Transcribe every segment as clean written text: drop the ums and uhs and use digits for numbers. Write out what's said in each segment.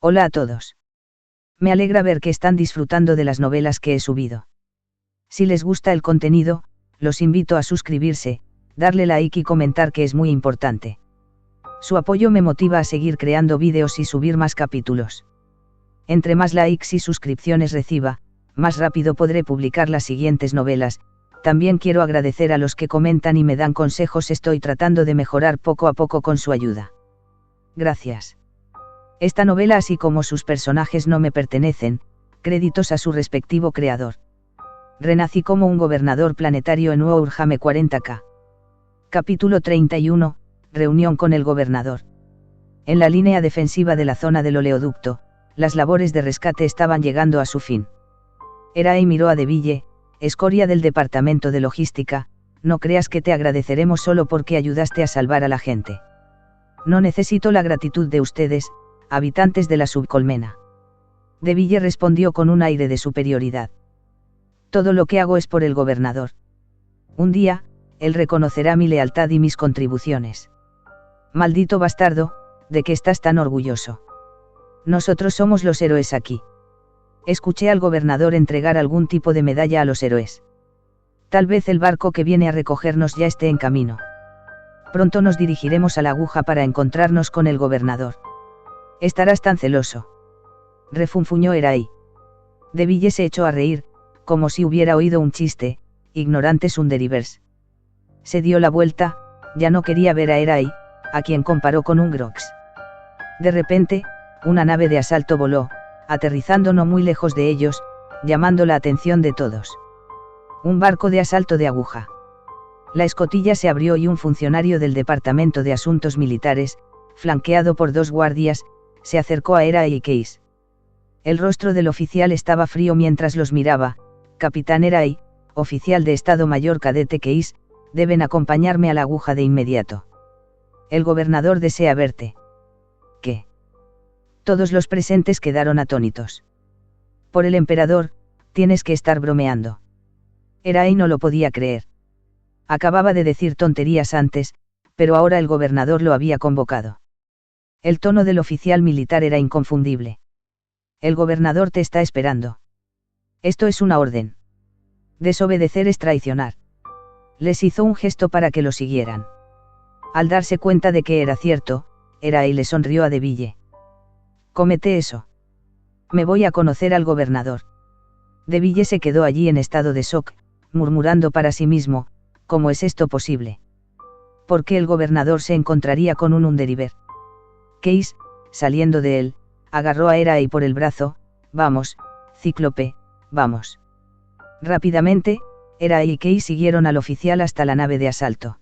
Hola a todos. Me alegra ver que están disfrutando de las novelas que he subido. Si les gusta el contenido, los invito a suscribirse, darle like y comentar, que es muy importante. Su apoyo me motiva a seguir creando vídeos y subir más capítulos. Entre más likes y suscripciones reciba, más rápido podré publicar las siguientes novelas. También quiero agradecer a los que comentan y me dan consejos. Estoy tratando de mejorar poco a poco con su ayuda. Gracias. Esta novela, así como sus personajes, no me pertenecen, créditos a su respectivo creador. Renací como un gobernador planetario en Warhammer 40K. Capítulo 31, reunión con el gobernador. En la línea defensiva de la zona del oleoducto, las labores de rescate estaban llegando a su fin. Erae miró a DeVille, escoria del departamento de logística: no creas que te agradeceremos solo porque ayudaste a salvar a la gente. No necesito la gratitud de ustedes, habitantes de la subcolmena. DeVille respondió con un aire de superioridad. Todo lo que hago es por el gobernador. Un día, él reconocerá mi lealtad y mis contribuciones. Maldito bastardo, ¿de qué estás tan orgulloso? Nosotros somos los héroes aquí. Escuché al gobernador entregar algún tipo de medalla a los héroes. Tal vez el barco que viene a recogernos ya esté en camino. Pronto nos dirigiremos a la aguja para encontrarnos con el gobernador. Estarás tan celoso. Refunfuñó Erae. DeVille se echó a reír, como si hubiera oído un chiste, ignorantes underivers. Se dio la vuelta, ya no quería ver a Erae, a quien comparó con un Grox. De repente, una nave de asalto voló, aterrizando no muy lejos de ellos, llamando la atención de todos. Un barco de asalto de aguja. La escotilla se abrió y un funcionario del Departamento de Asuntos Militares, flanqueado por dos guardias, se acercó a Erae y Case. El rostro del oficial estaba frío mientras los miraba. Capitán Erae, oficial de Estado Mayor Cadete Case, deben acompañarme a la aguja de inmediato. El gobernador desea verte. ¿Qué? Todos los presentes quedaron atónitos. Por el emperador, tienes que estar bromeando. Erae no lo podía creer. Acababa de decir tonterías antes, pero ahora el gobernador lo había convocado. El tono del oficial militar era inconfundible. El gobernador te está esperando. Esto es una orden. Desobedecer es traicionar. Les hizo un gesto para que lo siguieran. Al darse cuenta de que era cierto, Erae le sonrió a DeVille. Comete eso. Me voy a conocer al gobernador. DeVille se quedó allí en estado de shock, murmurando para sí mismo: ¿cómo es esto posible? ¿Por qué el gobernador se encontraría con un underiver? Case, saliendo de él, agarró a Erae por el brazo: vamos, Cíclope, vamos. Rápidamente, Erae y Case siguieron al oficial hasta la nave de asalto.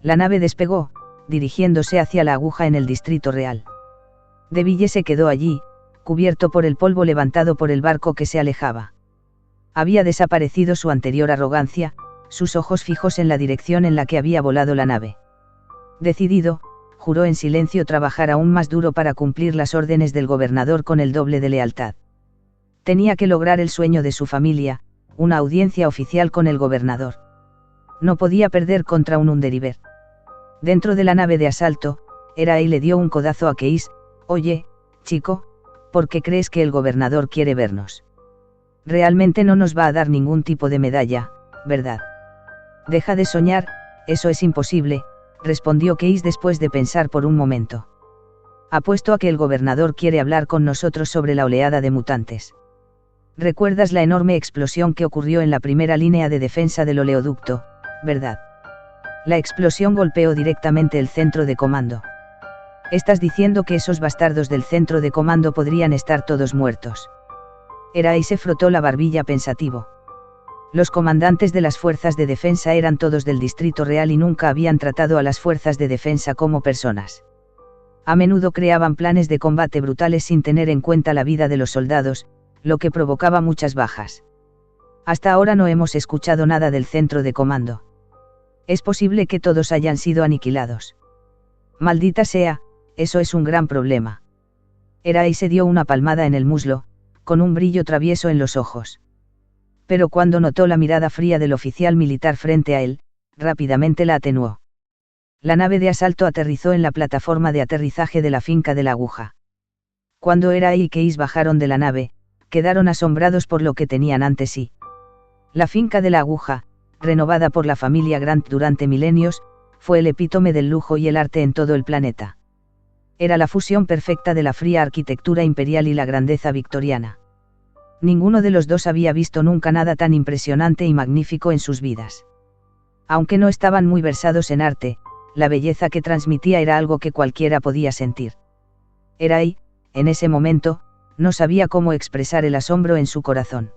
La nave despegó, dirigiéndose hacia la aguja en el Distrito Real. DeVille se quedó allí, cubierto por el polvo levantado por el barco que se alejaba. Había desaparecido su anterior arrogancia, sus ojos fijos en la dirección en la que había volado la nave. Decidido, juró en silencio trabajar aún más duro para cumplir las órdenes del gobernador con el doble de lealtad. Tenía que lograr el sueño de su familia, una audiencia oficial con el gobernador. No podía perder contra un underiver. Dentro de la nave de asalto, Erae le dio un codazo a Case: oye, chico, ¿por qué crees que el gobernador quiere vernos? Realmente no nos va a dar ningún tipo de medalla, ¿verdad? Deja de soñar, eso es imposible, respondió Case después de pensar por un momento. Apuesto a que el gobernador quiere hablar con nosotros sobre la oleada de mutantes. ¿Recuerdas la enorme explosión que ocurrió en la primera línea de defensa del oleoducto, verdad? La explosión golpeó directamente el centro de comando. ¿Estás diciendo que esos bastardos del centro de comando podrían estar todos muertos? Erae se frotó la barbilla pensativo. Los comandantes de las fuerzas de defensa eran todos del Distrito Real y nunca habían tratado a las fuerzas de defensa como personas. A menudo creaban planes de combate brutales sin tener en cuenta la vida de los soldados, lo que provocaba muchas bajas. Hasta ahora no hemos escuchado nada del centro de comando. Es posible que todos hayan sido aniquilados. Maldita sea, eso es un gran problema. Erae se dio una palmada en el muslo, con un brillo travieso en los ojos. Pero cuando notó la mirada fría del oficial militar frente a él, rápidamente la atenuó. La nave de asalto aterrizó en la plataforma de aterrizaje de la finca de la aguja. Cuando Hera y Keis bajaron de la nave, quedaron asombrados por lo que tenían ante sí. La finca de la aguja, renovada por la familia Grant durante milenios, fue el epítome del lujo y el arte en todo el planeta. Era la fusión perfecta de la fría arquitectura imperial y la grandeza victoriana. Ninguno de los dos había visto nunca nada tan impresionante y magnífico en sus vidas. Aunque no estaban muy versados en arte, la belleza que transmitía era algo que cualquiera podía sentir. Herai, en ese momento, no sabía cómo expresar el asombro en su corazón.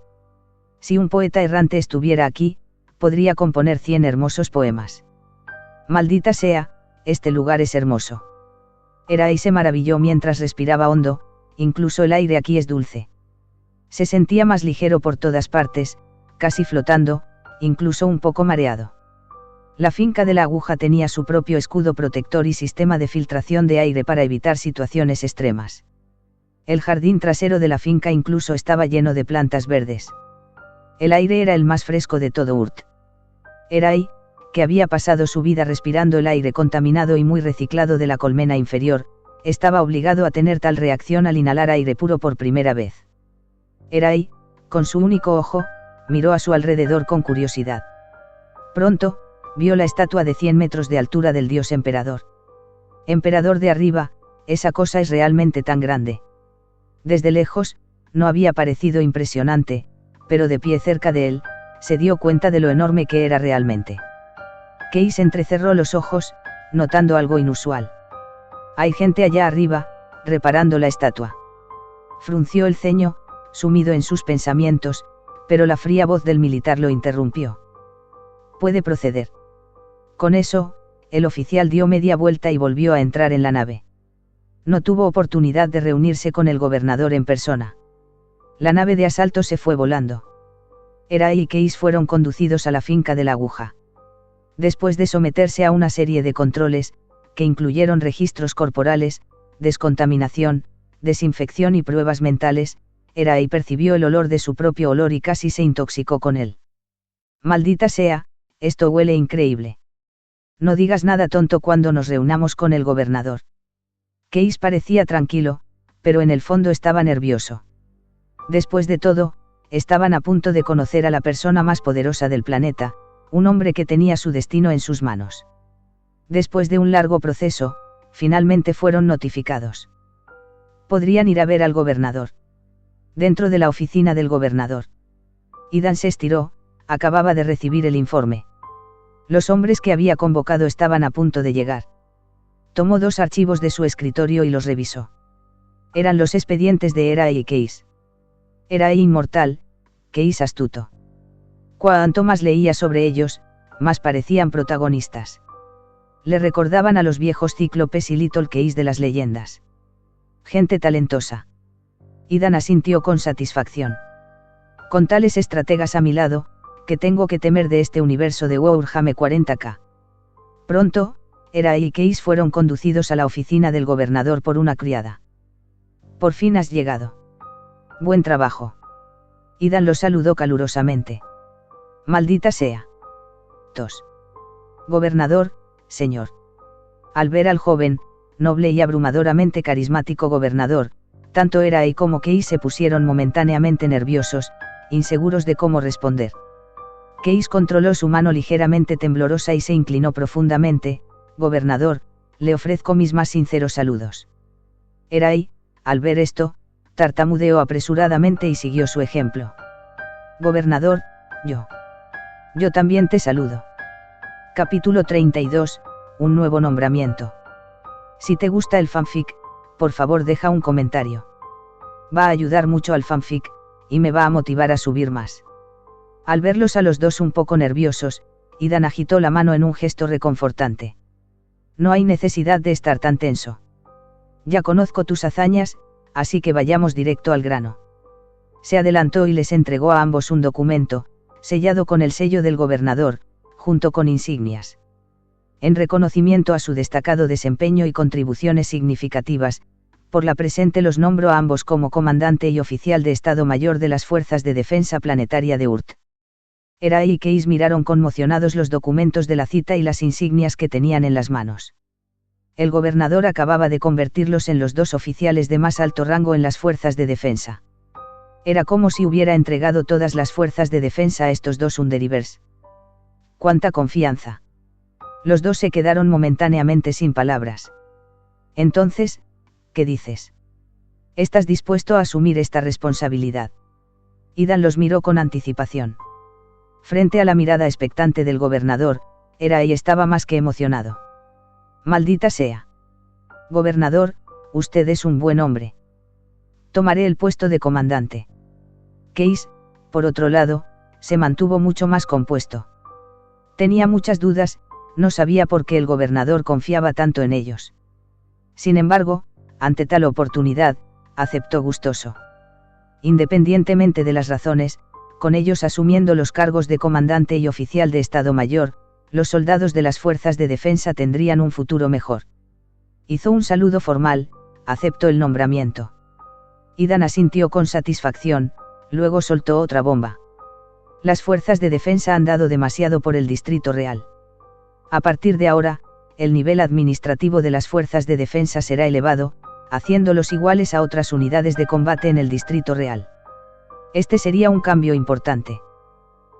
Si un poeta errante estuviera aquí, podría componer 100 hermosos poemas. Maldita sea, este lugar es hermoso. Herai se maravilló mientras respiraba hondo, incluso el aire aquí es dulce. Se sentía más ligero por todas partes, casi flotando, incluso un poco mareado. La finca de la aguja tenía su propio escudo protector y sistema de filtración de aire para evitar situaciones extremas. El jardín trasero de la finca incluso estaba lleno de plantas verdes. El aire era el más fresco de todo Urt. Herai, que había pasado su vida respirando el aire contaminado y muy reciclado de la colmena inferior, estaba obligado a tener tal reacción al inhalar aire puro por primera vez. Herai, con su único ojo, miró a su alrededor con curiosidad. Pronto, vio la estatua de 100 metros de altura del dios emperador. Emperador de arriba, esa cosa es realmente tan grande. Desde lejos, no había parecido impresionante, pero de pie cerca de él, se dio cuenta de lo enorme que era realmente. Keis entrecerró los ojos, notando algo inusual. Hay gente allá arriba, reparando la estatua. Frunció el ceño, sumido en sus pensamientos, pero la fría voz del militar lo interrumpió. Puede proceder. Con eso, el oficial dio media vuelta y volvió a entrar en la nave. No tuvo oportunidad de reunirse con el gobernador en persona. La nave de asalto se fue volando. Herai y Keis fueron conducidos a la finca de la aguja. Después de someterse a una serie de controles, que incluyeron registros corporales, descontaminación, desinfección y pruebas mentales, Herai percibió el olor de su propio olor y casi se intoxicó con él. Maldita sea, esto huele increíble. No digas nada tonto cuando nos reunamos con el gobernador. Keis parecía tranquilo, pero en el fondo estaba nervioso. Después de todo, estaban a punto de conocer a la persona más poderosa del planeta, un hombre que tenía su destino en sus manos. Después de un largo proceso, finalmente fueron notificados. Podrían ir a ver al gobernador. Dentro de la oficina del gobernador. Idan se estiró, acababa de recibir el informe. Los hombres que había convocado estaban a punto de llegar. Tomó 2 archivos de su escritorio y los revisó. Eran los expedientes de Herai y Keis. Herai inmortal, Keis astuto. Cuanto más leía sobre ellos, más parecían protagonistas. Le recordaban a los viejos cíclopes y Little Keis de las leyendas. Gente talentosa. Idan asintió con satisfacción. Con tales estrategas a mi lado, ¿qué tengo que temer de este universo de Warhammer 40K? Pronto, Herai y Keis fueron conducidos a la oficina del gobernador por una criada. Por fin has llegado. Buen trabajo. Idan lo saludó calurosamente. Maldita sea. Tos. Gobernador, señor. Al ver al joven, noble y abrumadoramente carismático gobernador, tanto Herai como Keis se pusieron momentáneamente nerviosos, inseguros de cómo responder. Keis controló su mano ligeramente temblorosa y se inclinó profundamente. Gobernador, le ofrezco mis más sinceros saludos. Herai, al ver esto, tartamudeó apresuradamente y siguió su ejemplo. Gobernador, yo también te saludo. Capítulo 32, un nuevo nombramiento. Si te gusta el fanfic, por favor deja un comentario. Va a ayudar mucho al fanfic, y me va a motivar a subir más. Al verlos a los dos un poco nerviosos, Idan agitó la mano en un gesto reconfortante. No hay necesidad de estar tan tenso. Ya conozco tus hazañas, así que vayamos directo al grano. Se adelantó y les entregó a ambos un documento, sellado con el sello del gobernador, junto con insignias. En reconocimiento a su destacado desempeño y contribuciones significativas, por la presente los nombro a ambos como comandante y oficial de Estado Mayor de las Fuerzas de Defensa Planetaria de Urt. Herai y Keis miraron conmocionados los documentos de la cita y las insignias que tenían en las manos. El gobernador acababa de convertirlos en los 2 oficiales de más alto rango en las fuerzas de defensa. Era como si hubiera entregado todas las fuerzas de defensa a estos 2 underivers. ¡Cuánta confianza! Los 2 se quedaron momentáneamente sin palabras. Entonces, ¿qué dices? ¿Estás dispuesto a asumir esta responsabilidad? Idan los miró con anticipación. Frente a la mirada expectante del gobernador, Erai estaba más que emocionado. Maldita sea. Gobernador, usted es un buen hombre. Tomaré el puesto de comandante. Case, por otro lado, se mantuvo mucho más compuesto. Tenía muchas dudas, no sabía por qué el gobernador confiaba tanto en ellos. Sin embargo, ante tal oportunidad, aceptó gustoso. Independientemente de las razones, con ellos asumiendo los cargos de comandante y oficial de Estado Mayor, los soldados de las fuerzas de defensa tendrían un futuro mejor. Hizo un saludo formal, aceptó el nombramiento. Idan asintió con satisfacción, luego soltó otra bomba. Las fuerzas de defensa han dado demasiado por el Distrito Real. A partir de ahora, el nivel administrativo de las fuerzas de defensa será elevado, haciéndolos iguales a otras unidades de combate en el Distrito Real. Este sería un cambio importante.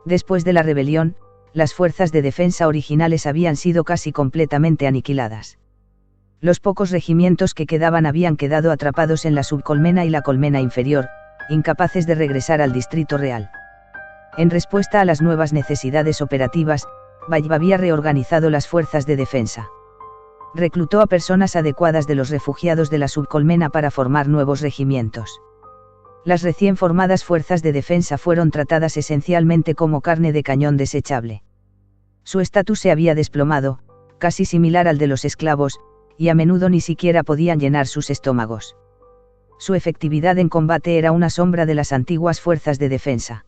Después de la rebelión, las fuerzas de defensa originales habían sido casi completamente aniquiladas. Los pocos regimientos que quedaban habían quedado atrapados en la subcolmena y la colmena inferior, incapaces de regresar al Distrito Real. En respuesta a las nuevas necesidades operativas, Bayb había reorganizado las fuerzas de defensa. Reclutó a personas adecuadas de los refugiados de la subcolmena para formar nuevos regimientos. Las recién formadas fuerzas de defensa fueron tratadas esencialmente como carne de cañón desechable. Su estatus se había desplomado, casi similar al de los esclavos, y a menudo ni siquiera podían llenar sus estómagos. Su efectividad en combate era una sombra de las antiguas fuerzas de defensa.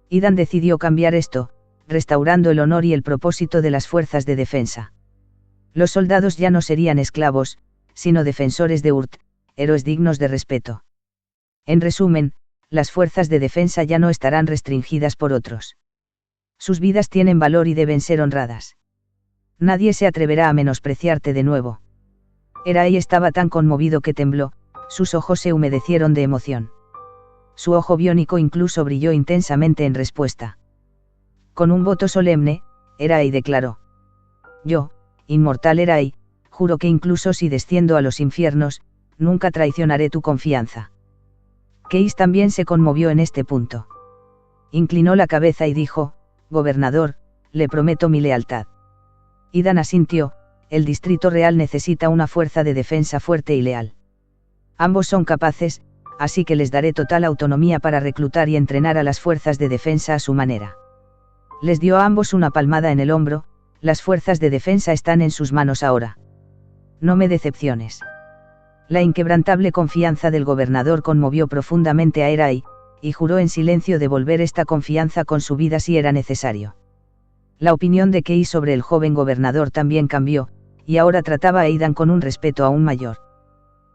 Idan decidió cambiar esto, restaurando el honor y el propósito de las fuerzas de defensa. Los soldados ya no serían esclavos, sino defensores de Urt, héroes dignos de respeto. En resumen, las fuerzas de defensa ya no estarán restringidas por otros. Sus vidas tienen valor y deben ser honradas. Nadie se atreverá a menospreciarte de nuevo. Erai estaba tan conmovido que tembló, sus ojos se humedecieron de emoción. Su ojo biónico incluso brilló intensamente en respuesta. Con un voto solemne, Erai declaró: Yo, inmortal Erai, juro que incluso si desciendo a los infiernos, nunca traicionaré tu confianza. Case también se conmovió en este punto. Inclinó la cabeza y dijo: Gobernador, le prometo mi lealtad. Idan asintió: el Distrito Real necesita una fuerza de defensa fuerte y leal. Ambos son capaces, así que les daré total autonomía para reclutar y entrenar a las fuerzas de defensa a su manera. Les dio a ambos una palmada en el hombro: las fuerzas de defensa están en sus manos ahora. No me decepciones. La inquebrantable confianza del gobernador conmovió profundamente a Erai, y juró en silencio devolver esta confianza con su vida si era necesario. La opinión de Case sobre el joven gobernador también cambió, y ahora trataba a Idan con un respeto aún mayor.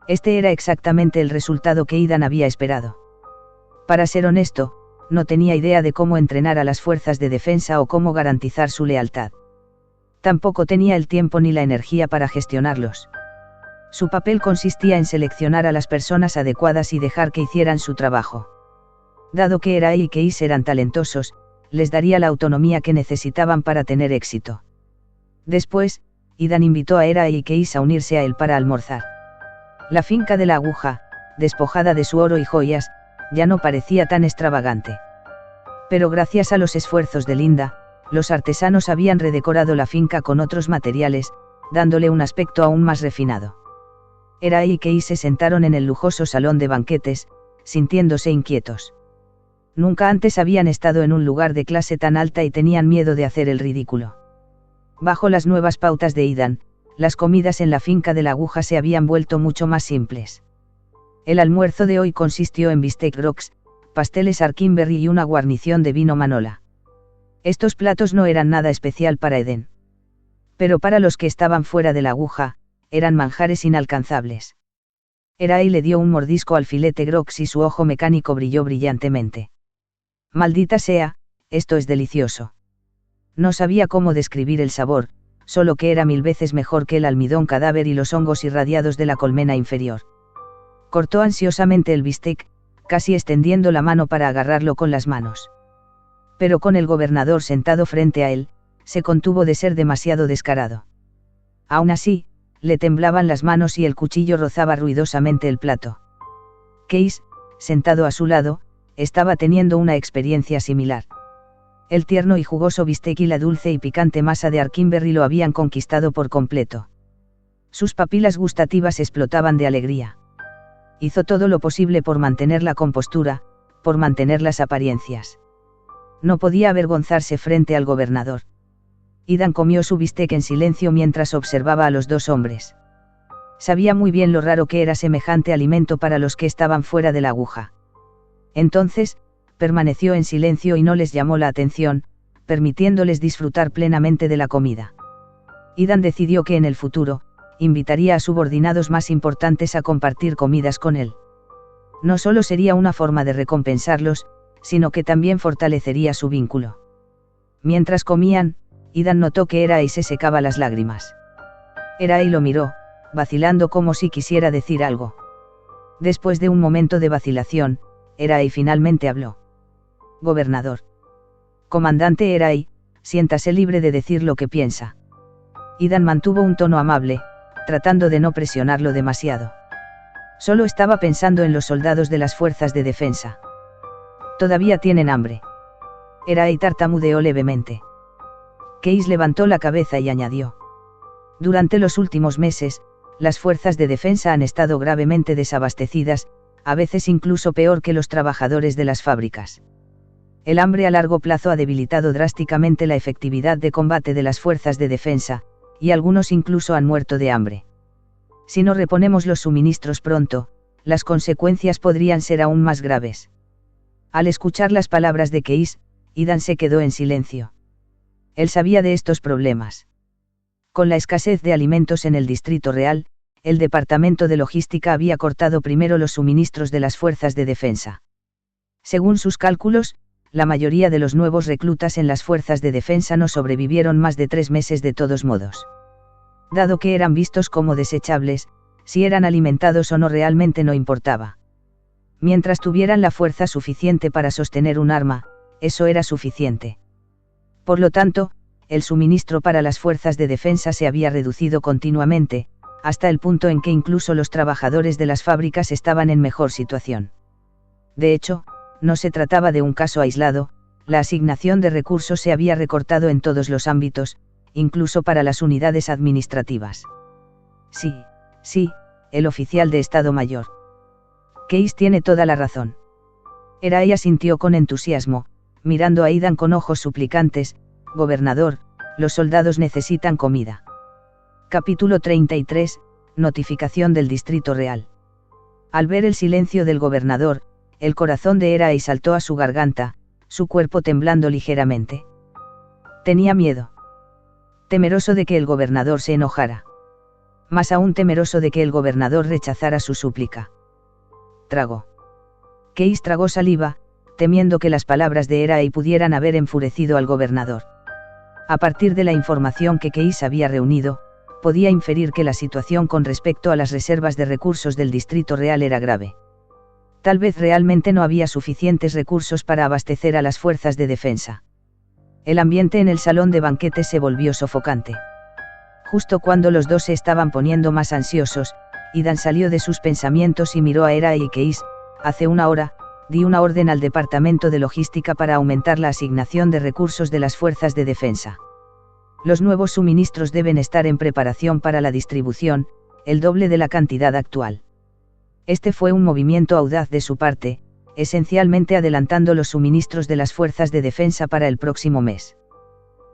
Este era exactamente el resultado que Idan había esperado. Para ser honesto, no tenía idea de cómo entrenar a las fuerzas de defensa o cómo garantizar su lealtad. Tampoco tenía el tiempo ni la energía para gestionarlos. Su papel consistía en seleccionar a las personas adecuadas y dejar que hicieran su trabajo. Dado que Erai y Case eran talentosos, les daría la autonomía que necesitaban para tener éxito. Después, Idan invitó a Erai y Case a unirse a él para almorzar. La finca de la aguja, despojada de su oro y joyas, ya no parecía tan extravagante. Pero gracias a los esfuerzos de Linda, los artesanos habían redecorado la finca con otros materiales, dándole un aspecto aún más refinado. Erai y Case se sentaron en el lujoso salón de banquetes, sintiéndose inquietos. Nunca antes habían estado en un lugar de clase tan alta y tenían miedo de hacer el ridículo. Bajo las nuevas pautas de Idan, las comidas en la finca de la aguja se habían vuelto mucho más simples. El almuerzo de hoy consistió en bistec rocks, pasteles Arkimberry y una guarnición de vino Manola. Estos platos no eran nada especial para Eden. Pero para los que estaban fuera de la aguja, eran manjares inalcanzables. Erai le dio un mordisco al filete grox y su ojo mecánico brilló brillantemente. Maldita sea, esto es delicioso. No sabía cómo describir el sabor, solo que era 1000 veces mejor que el almidón cadáver y los hongos irradiados de la colmena inferior. Cortó ansiosamente el bistec, casi extendiendo la mano para agarrarlo con las manos. Pero con el gobernador sentado frente a él, se contuvo de ser demasiado descarado. Aún así, le temblaban las manos y el cuchillo rozaba ruidosamente el plato. Case, sentado a su lado, estaba teniendo una experiencia similar. El tierno y jugoso bistec y la dulce y picante masa de Arkinberry lo habían conquistado por completo. Sus papilas gustativas explotaban de alegría. Hizo todo lo posible por mantener la compostura, por mantener las apariencias. No podía avergonzarse frente al gobernador. Ethan comió su bistec en silencio mientras observaba a los dos hombres. Sabía muy bien lo raro que era semejante alimento para los que estaban fuera de la aguja. Entonces, permaneció en silencio y no les llamó la atención, permitiéndoles disfrutar plenamente de la comida. Ethan decidió que en el futuro, invitaría a subordinados más importantes a compartir comidas con él. No solo sería una forma de recompensarlos, sino que también fortalecería su vínculo. Mientras comían, Ethan notó que Erai se secaba las lágrimas. Erai lo miró, vacilando como si quisiera decir algo. Después de un momento de vacilación, Erai finalmente habló. Gobernador. Comandante Erai, siéntase libre de decir lo que piensa. Ethan mantuvo un tono amable, tratando de no presionarlo demasiado. Solo estaba pensando en los soldados de las fuerzas de defensa. Todavía tienen hambre. Erai tartamudeó levemente. Case levantó la cabeza y añadió. Durante los últimos meses, las fuerzas de defensa han estado gravemente desabastecidas, a veces incluso peor que los trabajadores de las fábricas. El hambre a largo plazo ha debilitado drásticamente la efectividad de combate de las fuerzas de defensa, y algunos incluso han muerto de hambre. Si no reponemos los suministros pronto, las consecuencias podrían ser aún más graves. Al escuchar las palabras de Case, Ethan se quedó en silencio. Él sabía de estos problemas. Con la escasez de alimentos en el Distrito Real, el Departamento de Logística había cortado primero los suministros de las fuerzas de defensa. Según sus cálculos, la mayoría de los nuevos reclutas en las fuerzas de defensa no sobrevivieron más de 3 meses de todos modos. Dado que eran vistos como desechables, si eran alimentados o no realmente no importaba. Mientras tuvieran la fuerza suficiente para sostener un arma, eso era suficiente. Por lo tanto, el suministro para las fuerzas de defensa se había reducido continuamente, hasta el punto en que incluso los trabajadores de las fábricas estaban en mejor situación. De hecho, no se trataba de un caso aislado, la asignación de recursos se había recortado en todos los ámbitos, incluso para las unidades administrativas. Sí, el oficial de Estado Mayor. Case tiene toda la razón. Erai asintió con entusiasmo, mirando a Ethan con ojos suplicantes. Gobernador, los soldados necesitan comida. Capítulo 33, Notificación del Distrito Real. Al ver el silencio del gobernador, el corazón de Erai saltó a su garganta, su cuerpo temblando ligeramente. Tenía miedo. Temeroso de que el gobernador se enojara. Más aún temeroso de que el gobernador rechazara su súplica. Tragó. Case tragó saliva, temiendo que las palabras de Erai pudieran haber enfurecido al gobernador. A partir de la información que Case había reunido, podía inferir que la situación con respecto a las reservas de recursos del Distrito Real era grave. Tal vez realmente no había suficientes recursos para abastecer a las fuerzas de defensa. El ambiente en el salón de banquetes se volvió sofocante. Justo cuando los dos se estaban poniendo más ansiosos, Ethan salió de sus pensamientos y miró a Erai y Case. Hace una hora, di una orden al Departamento de Logística para aumentar la asignación de recursos de las fuerzas de defensa. Los nuevos suministros deben estar en preparación para la distribución, el doble de la cantidad actual. Este fue un movimiento audaz de su parte, esencialmente adelantando los suministros de las fuerzas de defensa para el próximo mes.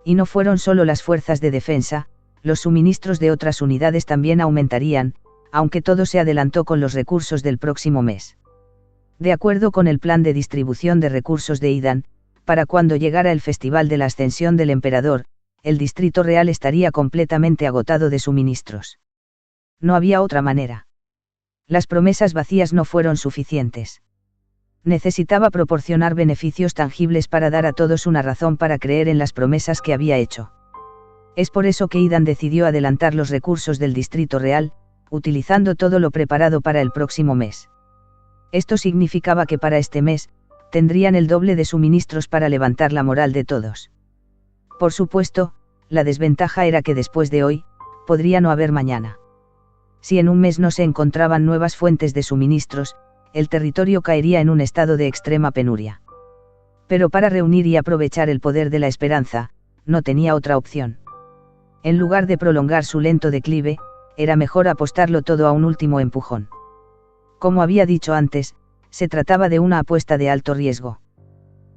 Y no fueron solo las fuerzas de defensa, los suministros de otras unidades también aumentarían, aunque todo se adelantó con los recursos del próximo mes. De acuerdo con el plan de distribución de recursos de Ethan, para cuando llegara el Festival de la Ascensión del Emperador, el Distrito Real estaría completamente agotado de suministros. No había otra manera. Las promesas vacías no fueron suficientes. Necesitaba proporcionar beneficios tangibles para dar a todos una razón para creer en las promesas que había hecho. Es por eso que Aidan decidió adelantar los recursos del Distrito Real, utilizando todo lo preparado para el próximo mes. Esto significaba que para este mes, tendrían el doble de suministros para levantar la moral de todos. Por supuesto, la desventaja era que después de hoy, podría no haber mañana. Si en un mes no se encontraban nuevas fuentes de suministros, el territorio caería en un estado de extrema penuria. Pero para reunir y aprovechar el poder de la esperanza, no tenía otra opción. En lugar de prolongar su lento declive, era mejor apostarlo todo a un último empujón. Como había dicho antes, se trataba de una apuesta de alto riesgo.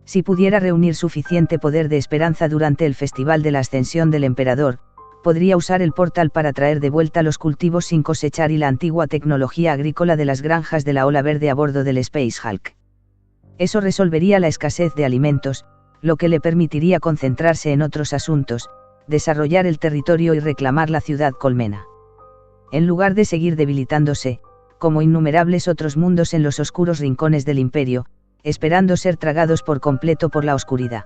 Si pudiera reunir suficiente poder de esperanza durante el Festival de la Ascensión del Emperador, podría usar el portal para traer de vuelta los cultivos sin cosechar y la antigua tecnología agrícola de las granjas de la Ola Verde a bordo del Space Hulk. Eso resolvería la escasez de alimentos, lo que le permitiría concentrarse en otros asuntos, desarrollar el territorio y reclamar la ciudad colmena. En lugar de seguir debilitándose, como innumerables otros mundos en los oscuros rincones del imperio, esperando ser tragados por completo por la oscuridad.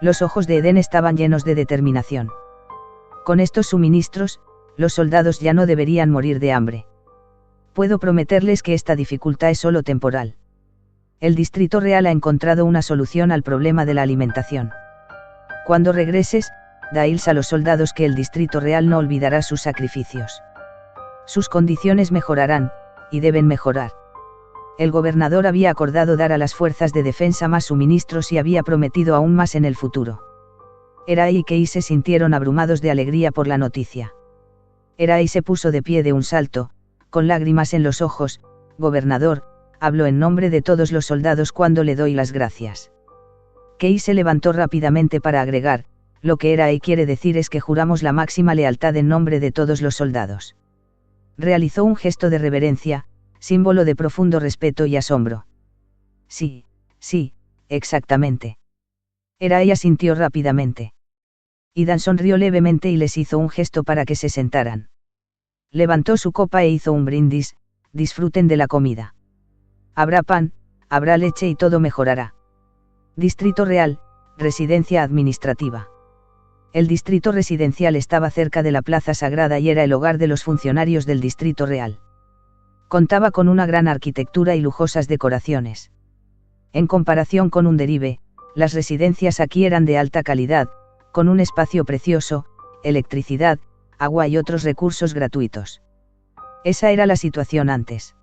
Los ojos de Eden estaban llenos de determinación. Con estos suministros, los soldados ya no deberían morir de hambre. Puedo prometerles que esta dificultad es solo temporal. El Distrito Real ha encontrado una solución al problema de la alimentación. Cuando regreses, dailes a los soldados que el Distrito Real no olvidará sus sacrificios. Sus condiciones mejorarán, y deben mejorar. El gobernador había acordado dar a las fuerzas de defensa más suministros y había prometido aún más en el futuro. Erai y Kei se sintieron abrumados de alegría por la noticia. Erai se puso de pie de un salto, con lágrimas en los ojos. Gobernador, hablo en nombre de todos los soldados cuando le doy las gracias. Kei se levantó rápidamente para agregar, lo que Erai quiere decir es que juramos la máxima lealtad en nombre de todos los soldados. Realizó un gesto de reverencia, símbolo de profundo respeto y asombro. Sí, exactamente. Erai asintió rápidamente. Aidan sonrió levemente y les hizo un gesto para que se sentaran. Levantó su copa e hizo un brindis: disfruten de la comida. Habrá pan, habrá leche y todo mejorará. Distrito Real, residencia administrativa. El distrito residencial estaba cerca de la Plaza Sagrada y era el hogar de los funcionarios del Distrito Real. Contaba con una gran arquitectura y lujosas decoraciones. En comparación con Underive, las residencias aquí eran de alta calidad, con un espacio precioso, electricidad, agua y otros recursos gratuitos. Esa era la situación antes.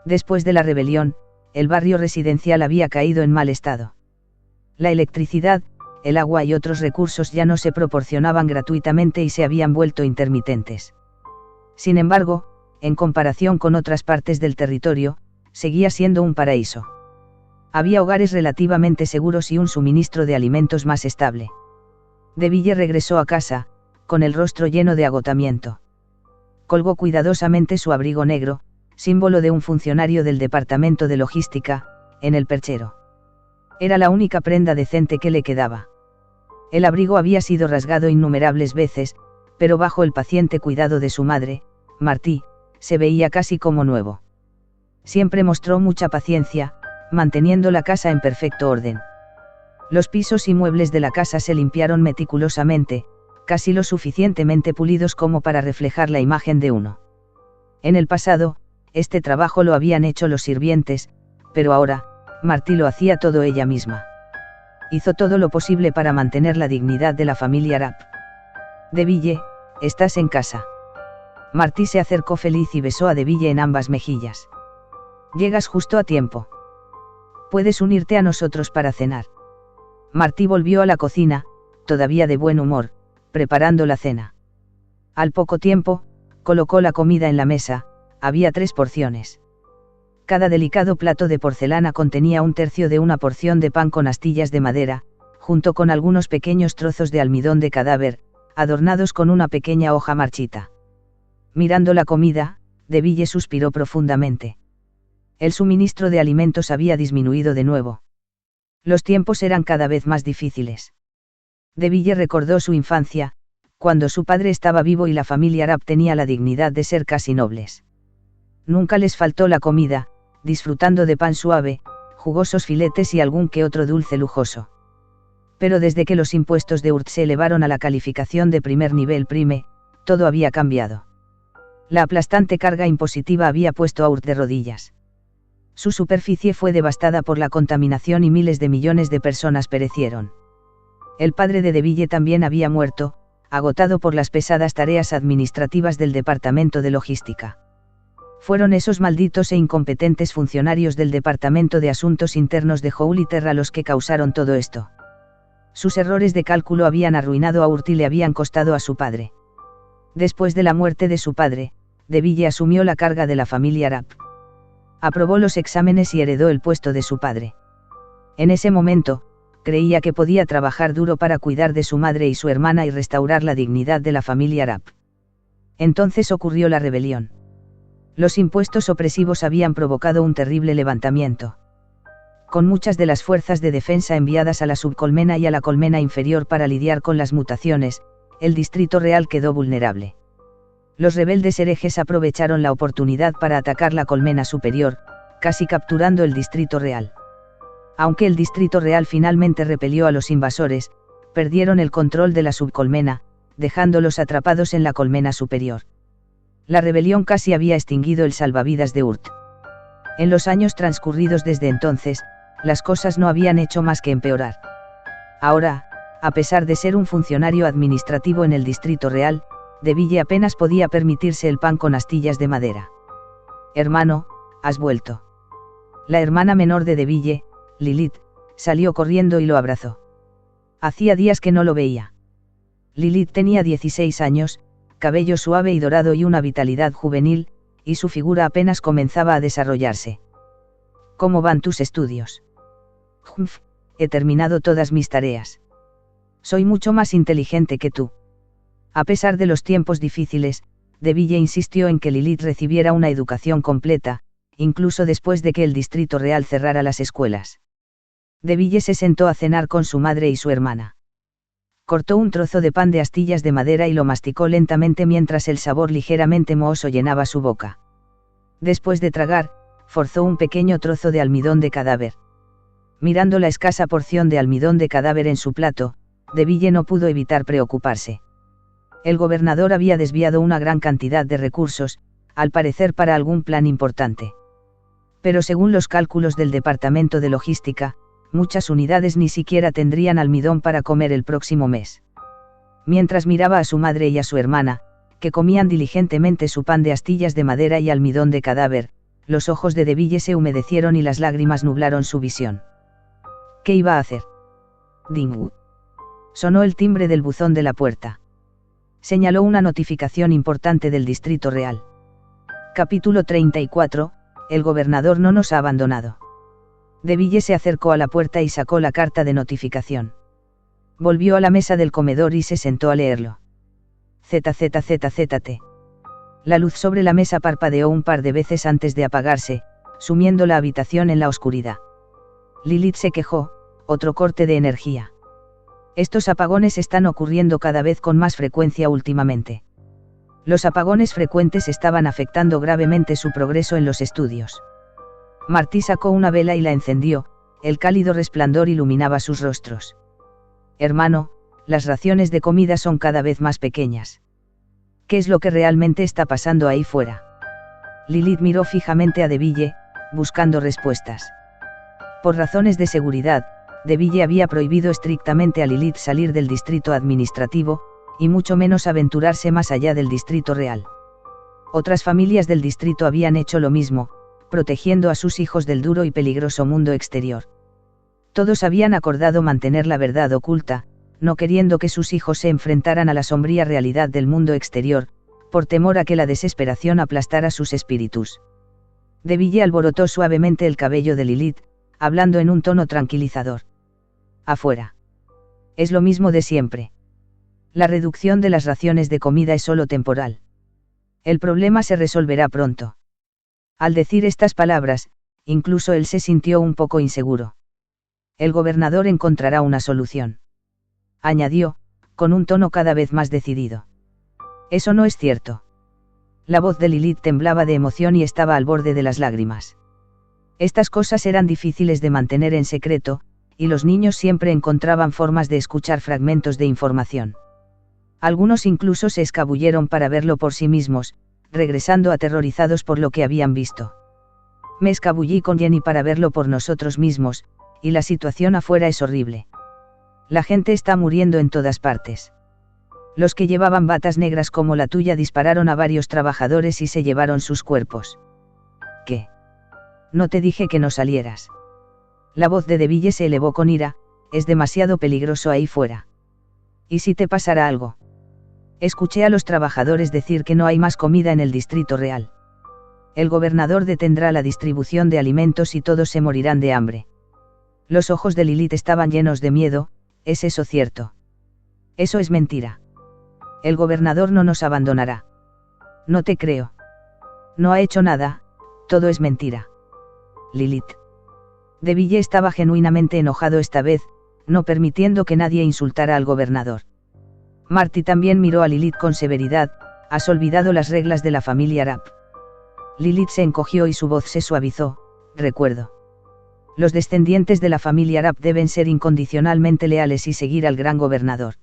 Después de la rebelión, el barrio residencial había caído en mal estado. La electricidad, el agua y otros recursos ya no se proporcionaban gratuitamente y se habían vuelto intermitentes. Sin embargo, en comparación con otras partes del territorio, seguía siendo un paraíso. Había hogares relativamente seguros y un suministro de alimentos más estable. DeVille regresó a casa, con el rostro lleno de agotamiento. Colgó cuidadosamente su abrigo negro, símbolo de un funcionario del departamento de logística, en el perchero. Era la única prenda decente que le quedaba. El abrigo había sido rasgado innumerables veces, pero bajo el paciente cuidado de su madre, Martí, se veía casi como nuevo. Siempre mostró mucha paciencia, manteniendo la casa en perfecto orden. Los pisos y muebles de la casa se limpiaron meticulosamente, casi lo suficientemente pulidos como para reflejar la imagen de uno. En el pasado, este trabajo lo habían hecho los sirvientes, pero ahora, Martí lo hacía todo ella misma. Hizo todo lo posible para mantener la dignidad de la familia Rapp. DeVille, ¿estás en casa? Martí se acercó feliz y besó a DeVille en ambas mejillas. Llegas justo a tiempo. Puedes unirte a nosotros para cenar. Martí volvió a la cocina, todavía de buen humor, preparando la cena. Al poco tiempo, colocó la comida en la mesa. Había 3 porciones. Cada delicado plato de porcelana contenía un tercio de una porción de pan con astillas de madera, junto con algunos pequeños trozos de almidón de cadáver, adornados con una pequeña hoja marchita. Mirando la comida, DeVille suspiró profundamente. El suministro de alimentos había disminuido de nuevo. Los tiempos eran cada vez más difíciles. DeVille recordó su infancia, cuando su padre estaba vivo y la familia Rapp tenía la dignidad de ser casi nobles. Nunca les faltó la comida, disfrutando de pan suave, jugosos filetes y algún que otro dulce lujoso. Pero desde que los impuestos de Urt se elevaron a la calificación de primer nivel prime, todo había cambiado. La aplastante carga impositiva había puesto a Urt de rodillas. Su superficie fue devastada por la contaminación y miles de millones de personas perecieron. El padre de Deville también había muerto, agotado por las pesadas tareas administrativas del Departamento de Logística. Fueron esos malditos e incompetentes funcionarios del Departamento de Asuntos Internos de Howliter los que causaron todo esto. Sus errores de cálculo habían arruinado a Urt y le habían costado a su padre. Después de la muerte de su padre, Deville asumió la carga de la familia Rapp. Aprobó los exámenes y heredó el puesto de su padre. En ese momento, creía que podía trabajar duro para cuidar de su madre y su hermana y restaurar la dignidad de la familia Rapp. Entonces ocurrió la rebelión. Los impuestos opresivos habían provocado un terrible levantamiento. Con muchas de las fuerzas de defensa enviadas a la subcolmena y a la colmena inferior para lidiar con las mutaciones, el Distrito Real quedó vulnerable. Los rebeldes herejes aprovecharon la oportunidad para atacar la colmena superior, casi capturando el Distrito Real. Aunque el Distrito Real finalmente repelió a los invasores, perdieron el control de la subcolmena, dejándolos atrapados en la colmena superior. La rebelión casi había extinguido el salvavidas de Urt. En los años transcurridos desde entonces, las cosas no habían hecho más que empeorar. Ahora, a pesar de ser un funcionario administrativo en el Distrito Real, Deville apenas podía permitirse el pan con astillas de madera. «Hermano, has vuelto». La hermana menor de Deville, Lilith, salió corriendo y lo abrazó. Hacía días que no lo veía. Lilith tenía 16 años, cabello suave y dorado y una vitalidad juvenil, y su figura apenas comenzaba a desarrollarse. «¿Cómo van tus estudios?» «He terminado todas mis tareas. Soy mucho más inteligente que tú». A pesar de los tiempos difíciles, Deville insistió en que Lilith recibiera una educación completa, incluso después de que el Distrito Real cerrara las escuelas. Deville se sentó a cenar con su madre y su hermana. Cortó un trozo de pan de astillas de madera y lo masticó lentamente mientras el sabor ligeramente mohoso llenaba su boca. Después de tragar, forzó un pequeño trozo de almidón de cadáver. Mirando la escasa porción de almidón de cadáver en su plato, Deville no pudo evitar preocuparse. El gobernador había desviado una gran cantidad de recursos, al parecer para algún plan importante. Pero según los cálculos del Departamento de Logística, muchas unidades ni siquiera tendrían almidón para comer el próximo mes. Mientras miraba a su madre y a su hermana, que comían diligentemente su pan de astillas de madera y almidón de cadáver, los ojos de Deville se humedecieron y las lágrimas nublaron su visión. ¿Qué iba a hacer? Ding. Sonó el timbre del buzón de la puerta. Señaló una notificación importante del Distrito Real. Capítulo 34, el gobernador no nos ha abandonado. Deville se acercó a la puerta y sacó la carta de notificación. Volvió a la mesa del comedor y se sentó a leerlo. ZZZZT. La luz sobre la mesa parpadeó un par de veces antes de apagarse, sumiendo la habitación en la oscuridad. Lilith se quejó, otro corte de energía. Estos apagones están ocurriendo cada vez con más frecuencia últimamente. Los apagones frecuentes estaban afectando gravemente su progreso en los estudios. Marty sacó una vela y la encendió, el cálido resplandor iluminaba sus rostros. Hermano, las raciones de comida son cada vez más pequeñas. ¿Qué es lo que realmente está pasando ahí fuera? Lilith miró fijamente a Deville, buscando respuestas. Por razones de seguridad, Deville había prohibido estrictamente a Lilith salir del distrito administrativo, y mucho menos aventurarse más allá del Distrito Real. Otras familias del distrito habían hecho lo mismo, protegiendo a sus hijos del duro y peligroso mundo exterior. Todos habían acordado mantener la verdad oculta, no queriendo que sus hijos se enfrentaran a la sombría realidad del mundo exterior, por temor a que la desesperación aplastara sus espíritus. Deville alborotó suavemente el cabello de Lilith, hablando en un tono tranquilizador. Afuera. Es lo mismo de siempre. La reducción de las raciones de comida es solo temporal. El problema se resolverá pronto. Al decir estas palabras, incluso él se sintió un poco inseguro. El gobernador encontrará una solución. Añadió, con un tono cada vez más decidido. Eso no es cierto. La voz de Lilith temblaba de emoción y estaba al borde de las lágrimas. Estas cosas eran difíciles de mantener en secreto, y los niños siempre encontraban formas de escuchar fragmentos de información. Algunos incluso se escabulleron para verlo por sí mismos, regresando aterrorizados por lo que habían visto. Me escabullí con Jenny para verlo por nosotros mismos, y la situación afuera es horrible. La gente está muriendo en todas partes. Los que llevaban batas negras como la tuya dispararon a varios trabajadores y se llevaron sus cuerpos. ¿Qué? No te dije que no salieras. La voz de DeVille se elevó con ira, es demasiado peligroso ahí fuera. ¿Y si te pasara algo? Escuché a los trabajadores decir que no hay más comida en el Distrito Real. El gobernador detendrá la distribución de alimentos y todos se morirán de hambre. Los ojos de Lilith estaban llenos de miedo. ¿Es eso cierto? Eso es mentira. El gobernador no nos abandonará. No te creo. No ha hecho nada, todo es mentira. Lilith. DeVille estaba genuinamente enojado esta vez, no permitiendo que nadie insultara al gobernador. Marty también miró a Lilith con severidad. Has olvidado las reglas de la familia Rapp. Lilith se encogió y su voz se suavizó. Recuerdo. Los descendientes de la familia Rapp deben ser incondicionalmente leales y seguir al gran gobernador.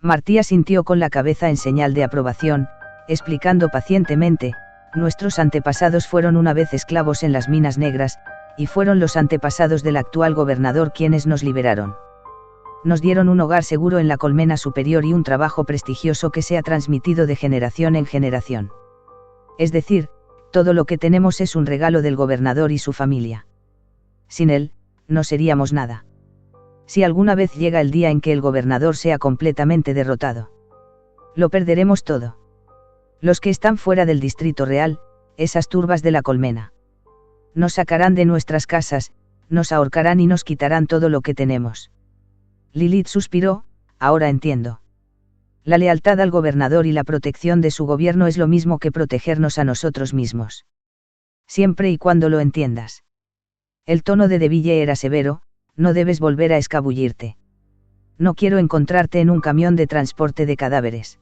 Marty asintió con la cabeza en señal de aprobación, explicando pacientemente, nuestros antepasados fueron una vez esclavos en las minas negras, y fueron los antepasados del actual gobernador quienes nos liberaron. Nos dieron un hogar seguro en la colmena superior y un trabajo prestigioso que se ha transmitido de generación en generación. Es decir, todo lo que tenemos es un regalo del gobernador y su familia. Sin él, no seríamos nada. Si alguna vez llega el día en que el gobernador sea completamente derrotado, lo perderemos todo. Los que están fuera del Distrito Real, esas turbas de la colmena. Nos sacarán de nuestras casas, nos ahorcarán y nos quitarán todo lo que tenemos. Lilith suspiró, ahora entiendo. La lealtad al gobernador y la protección de su gobierno es lo mismo que protegernos a nosotros mismos. Siempre y cuando lo entiendas. El tono de DeVille era severo, no debes volver a escabullirte. No quiero encontrarte en un camión de transporte de cadáveres.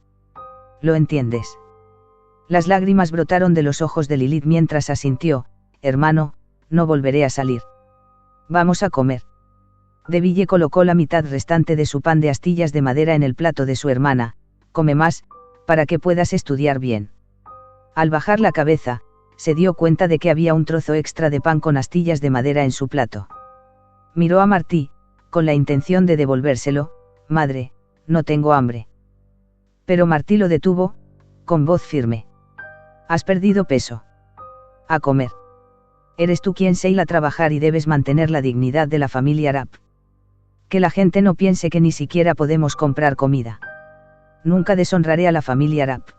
¿Lo entiendes? Las lágrimas brotaron de los ojos de Lilith mientras asintió, hermano, no volveré a salir. Vamos a comer. DeVille colocó la mitad restante de su pan de astillas de madera en el plato de su hermana. Come más, para que puedas estudiar bien. Al bajar la cabeza, se dio cuenta de que había un trozo extra de pan con astillas de madera en su plato. Miró a Marty, con la intención de devolvérselo. Madre, no tengo hambre. Pero Marty lo detuvo, con voz firme. Has perdido peso. A comer. Eres tú quien se irá a trabajar y debes mantener la dignidad de la familia Rapp. Que la gente no piense que ni siquiera podemos comprar comida. Nunca deshonraré a la familia Rapp.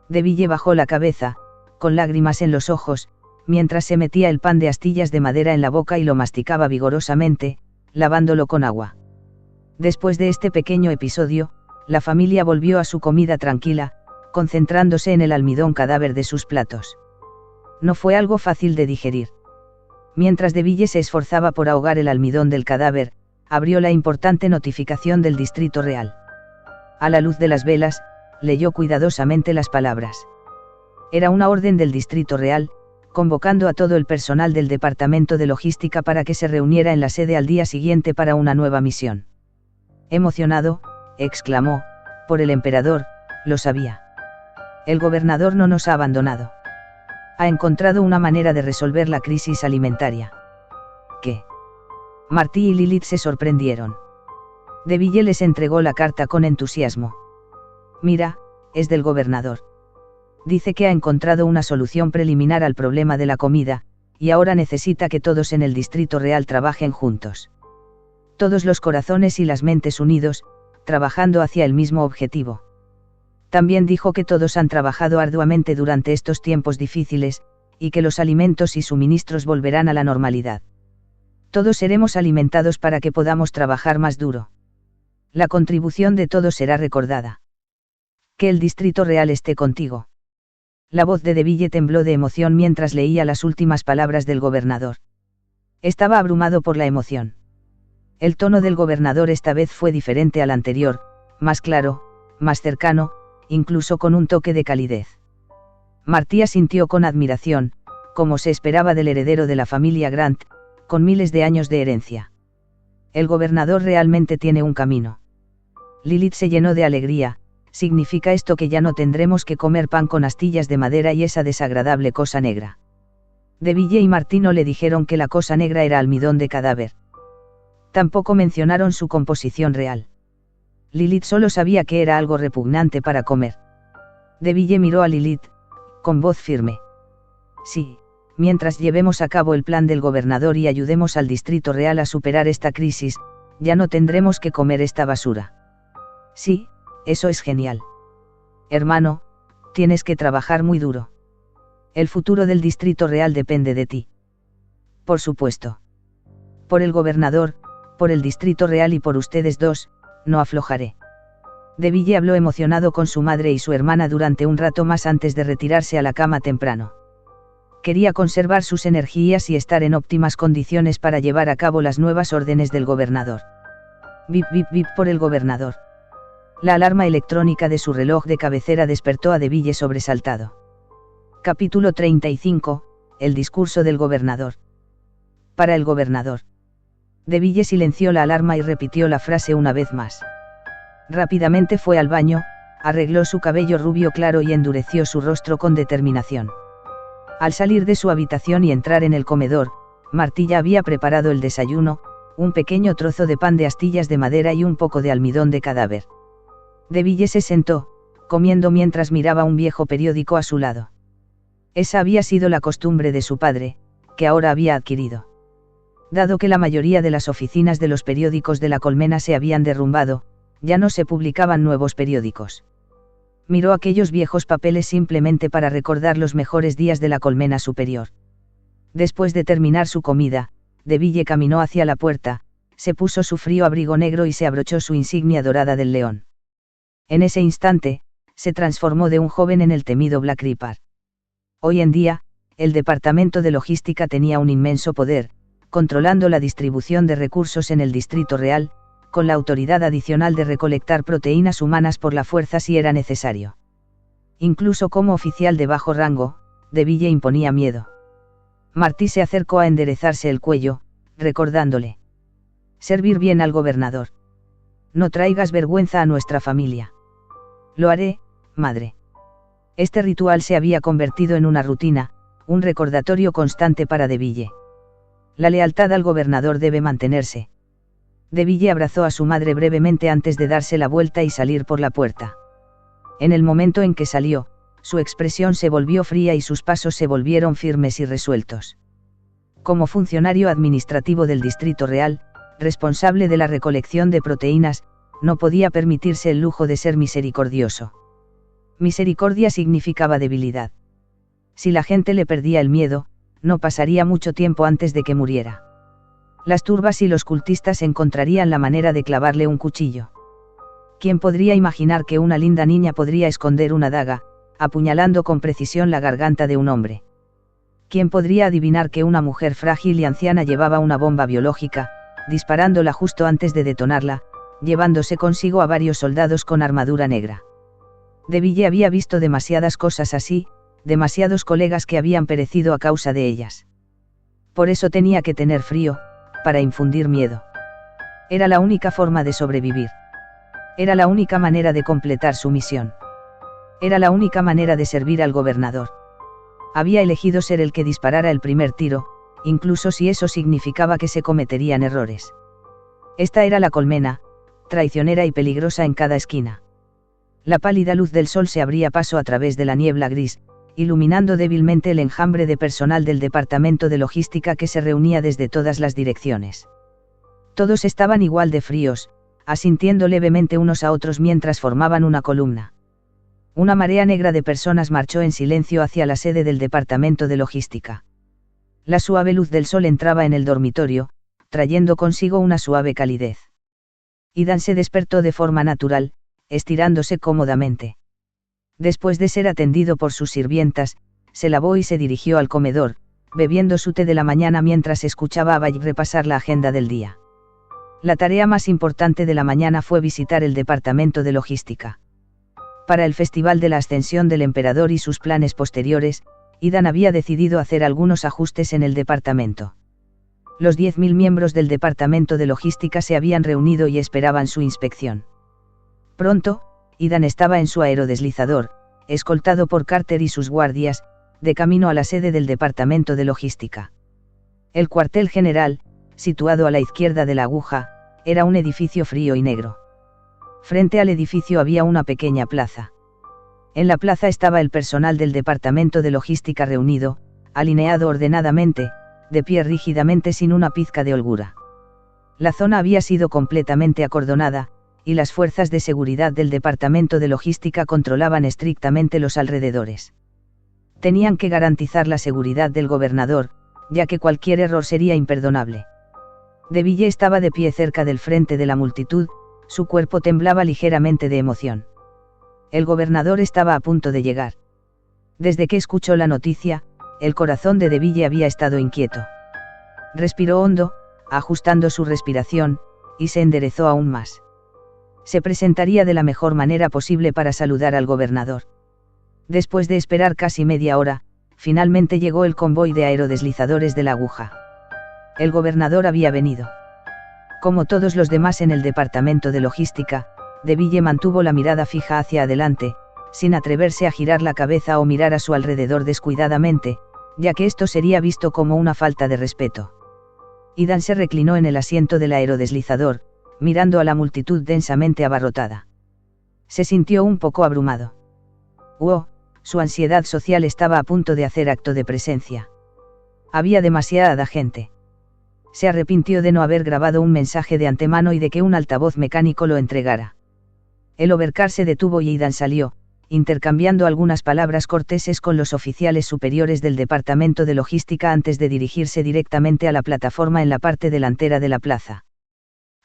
DeVille bajó la cabeza, con lágrimas en los ojos, mientras se metía el pan de astillas de madera en la boca y lo masticaba vigorosamente, lavándolo con agua. Después de este pequeño episodio, la familia volvió a su comida tranquila, concentrándose en el almidón cadáver de sus platos. No fue algo fácil de digerir. Mientras DeVille se esforzaba por ahogar el almidón del cadáver, abrió la importante notificación del Distrito Real. A la luz de las velas, leyó cuidadosamente las palabras. Era una orden del Distrito Real, convocando a todo el personal del Departamento de Logística para que se reuniera en la sede al día siguiente para una nueva misión. Emocionado, exclamó, por el emperador, lo sabía. El gobernador no nos ha abandonado. Ha encontrado una manera de resolver la crisis alimentaria. ¿Qué? Marty y Lilith se sorprendieron. DeVille les entregó la carta con entusiasmo. Mira, es del gobernador. Dice que ha encontrado una solución preliminar al problema de la comida, y ahora necesita que todos en el Distrito Real trabajen juntos. Todos los corazones y las mentes unidos, trabajando hacia el mismo objetivo. También dijo que todos han trabajado arduamente durante estos tiempos difíciles, y que los alimentos y suministros volverán a la normalidad. Todos seremos alimentados para que podamos trabajar más duro. La contribución de todos será recordada. Que el Distrito Real esté contigo. La voz de DeVille tembló de emoción mientras leía las últimas palabras del gobernador. Estaba abrumado por la emoción. El tono del gobernador esta vez fue diferente al anterior, más claro, más cercano, incluso con un toque de calidez. Marty asintió con admiración, como se esperaba del heredero de la familia Grant, con miles de años de herencia. El gobernador realmente tiene un camino. Lilith se llenó de alegría. ¿Significa esto que ya no tendremos que comer pan con astillas de madera y esa desagradable cosa negra? De Ville y Martino le dijeron que la cosa negra era almidón de cadáver. Tampoco mencionaron su composición real. Lilith solo sabía que era algo repugnante para comer. De Ville miró a Lilith, con voz firme. Sí, mientras llevemos a cabo el plan del gobernador y ayudemos al Distrito Real a superar esta crisis, ya no tendremos que comer esta basura. Sí, eso es genial. Hermano, tienes que trabajar muy duro. El futuro del Distrito Real depende de ti. Por supuesto. Por el gobernador, por el Distrito Real y por ustedes dos, no aflojaré. De Ville habló emocionado con su madre y su hermana durante un rato más antes de retirarse a la cama temprano. Quería conservar sus energías y estar en óptimas condiciones para llevar a cabo las nuevas órdenes del gobernador. Bip bip bip por el gobernador. La alarma electrónica de su reloj de cabecera despertó a De Ville sobresaltado. Capítulo 35, el discurso del gobernador. Para el gobernador. De Ville silenció la alarma y repitió la frase una vez más. Rápidamente fue al baño, arregló su cabello rubio claro y endureció su rostro con determinación. Al salir de su habitación y entrar en el comedor, Martí ya había preparado el desayuno, un pequeño trozo de pan de astillas de madera y un poco de almidón de cadáver. De Ville se sentó, comiendo mientras miraba un viejo periódico a su lado. Esa había sido la costumbre de su padre, que ahora había adquirido. Dado que la mayoría de las oficinas de los periódicos de La Colmena se habían derrumbado, ya no se publicaban nuevos periódicos. Miró aquellos viejos papeles simplemente para recordar los mejores días de La Colmena Superior. Después de terminar su comida, De Ville caminó hacia la puerta, se puso su frío abrigo negro y se abrochó su insignia dorada del león. En ese instante, se transformó de un joven en el temido Black Ripper. Hoy en día, el Departamento de Logística tenía un inmenso poder, controlando la distribución de recursos en el Distrito Real, con la autoridad adicional de recolectar proteínas humanas por la fuerza si era necesario. Incluso como oficial de bajo rango, De Ville imponía miedo. Martí se acercó a enderezarse el cuello, recordándole. Servir bien al gobernador. No traigas vergüenza a nuestra familia. Lo haré, madre. Este ritual se había convertido en una rutina, un recordatorio constante para De Ville. La lealtad al gobernador debe mantenerse. De Ville abrazó a su madre brevemente antes de darse la vuelta y salir por la puerta. En el momento en que salió, su expresión se volvió fría y sus pasos se volvieron firmes y resueltos. Como funcionario administrativo del Distrito Real, responsable de la recolección de proteínas, no podía permitirse el lujo de ser misericordioso. Misericordia significaba debilidad. Si la gente le perdía el miedo, no pasaría mucho tiempo antes de que muriera. Las turbas y los cultistas encontrarían la manera de clavarle un cuchillo. ¿Quién podría imaginar que una linda niña podría esconder una daga, apuñalando con precisión la garganta de un hombre? ¿Quién podría adivinar que una mujer frágil y anciana llevaba una bomba biológica, disparándola justo antes de detonarla, llevándose consigo a varios soldados con armadura negra? De Ville había visto demasiadas cosas así, demasiados colegas que habían perecido a causa de ellas. Por eso tenía que tener frío, para infundir miedo. Era la única forma de sobrevivir. Era la única manera de completar su misión. Era la única manera de servir al gobernador. Había elegido ser el que disparara el primer tiro, incluso si eso significaba que se cometerían errores. Esta era la colmena, traicionera y peligrosa en cada esquina. La pálida luz del sol se abría paso a través de la niebla gris, iluminando débilmente el enjambre de personal del departamento de logística que se reunía desde todas las direcciones. Todos estaban igual de fríos, asintiendo levemente unos a otros mientras formaban una columna. Una marea negra de personas marchó en silencio hacia la sede del departamento de logística. La suave luz del sol entraba en el dormitorio, trayendo consigo una suave calidez. Idan se despertó de forma natural, estirándose cómodamente. Después de ser atendido por sus sirvientas, se lavó y se dirigió al comedor, bebiendo su té de la mañana mientras escuchaba a Bay repasar la agenda del día. La tarea más importante de la mañana fue visitar el departamento de logística. Para el Festival de la Ascensión del Emperador y sus planes posteriores, Idan había decidido hacer algunos ajustes en el departamento. Los 10.000 miembros del departamento de logística se habían reunido y esperaban su inspección. Pronto, Idan estaba en su aerodeslizador, escoltado por Carter y sus guardias, de camino a la sede del departamento de logística. El cuartel general, situado a la izquierda de la aguja, era un edificio frío y negro. Frente al edificio había una pequeña plaza. En la plaza estaba el personal del departamento de logística reunido, alineado ordenadamente, de pie rígidamente sin una pizca de holgura. La zona había sido completamente acordonada, y las fuerzas de seguridad del departamento de logística controlaban estrictamente los alrededores. Tenían que garantizar la seguridad del gobernador, ya que cualquier error sería imperdonable. DeVille estaba de pie cerca del frente de la multitud, su cuerpo temblaba ligeramente de emoción. El gobernador estaba a punto de llegar. Desde que escuchó la noticia, el corazón de DeVille había estado inquieto. Respiró hondo, ajustando su respiración, y se enderezó aún más. Se presentaría de la mejor manera posible para saludar al gobernador. Después de esperar casi media hora, finalmente llegó el convoy de aerodeslizadores de la aguja. El gobernador había venido. Como todos los demás en el departamento de logística, DeVille mantuvo la mirada fija hacia adelante, sin atreverse a girar la cabeza o mirar a su alrededor descuidadamente, ya que esto sería visto como una falta de respeto. Idan se reclinó en el asiento del aerodeslizador, mirando a la multitud densamente abarrotada. Se sintió un poco abrumado. Su ansiedad social estaba a punto de hacer acto de presencia. Había demasiada gente. Se arrepintió de no haber grabado un mensaje de antemano y de que un altavoz mecánico lo entregara. El overcar se detuvo y Idan salió, intercambiando algunas palabras corteses con los oficiales superiores del departamento de logística antes de dirigirse directamente a la plataforma en la parte delantera de la plaza.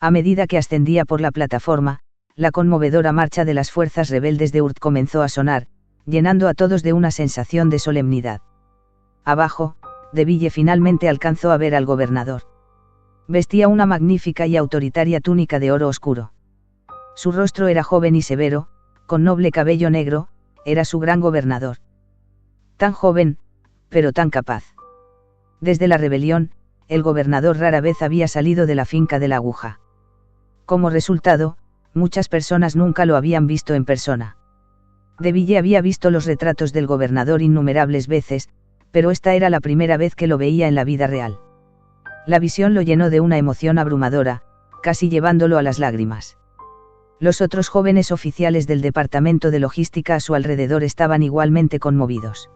A medida que ascendía por la plataforma, la conmovedora marcha de las fuerzas rebeldes de Urt comenzó a sonar, llenando a todos de una sensación de solemnidad. Abajo, DeVille finalmente alcanzó a ver al gobernador. Vestía una magnífica y autoritaria túnica de oro oscuro. Su rostro era joven y severo, con noble cabello negro, era su gran gobernador. Tan joven, pero tan capaz. Desde la rebelión, el gobernador rara vez había salido de la finca de la aguja. Como resultado, muchas personas nunca lo habían visto en persona. DeVille había visto los retratos del gobernador innumerables veces, pero esta era la primera vez que lo veía en la vida real. La visión lo llenó de una emoción abrumadora, casi llevándolo a las lágrimas. Los otros jóvenes oficiales del departamento de logística a su alrededor estaban igualmente conmovidos.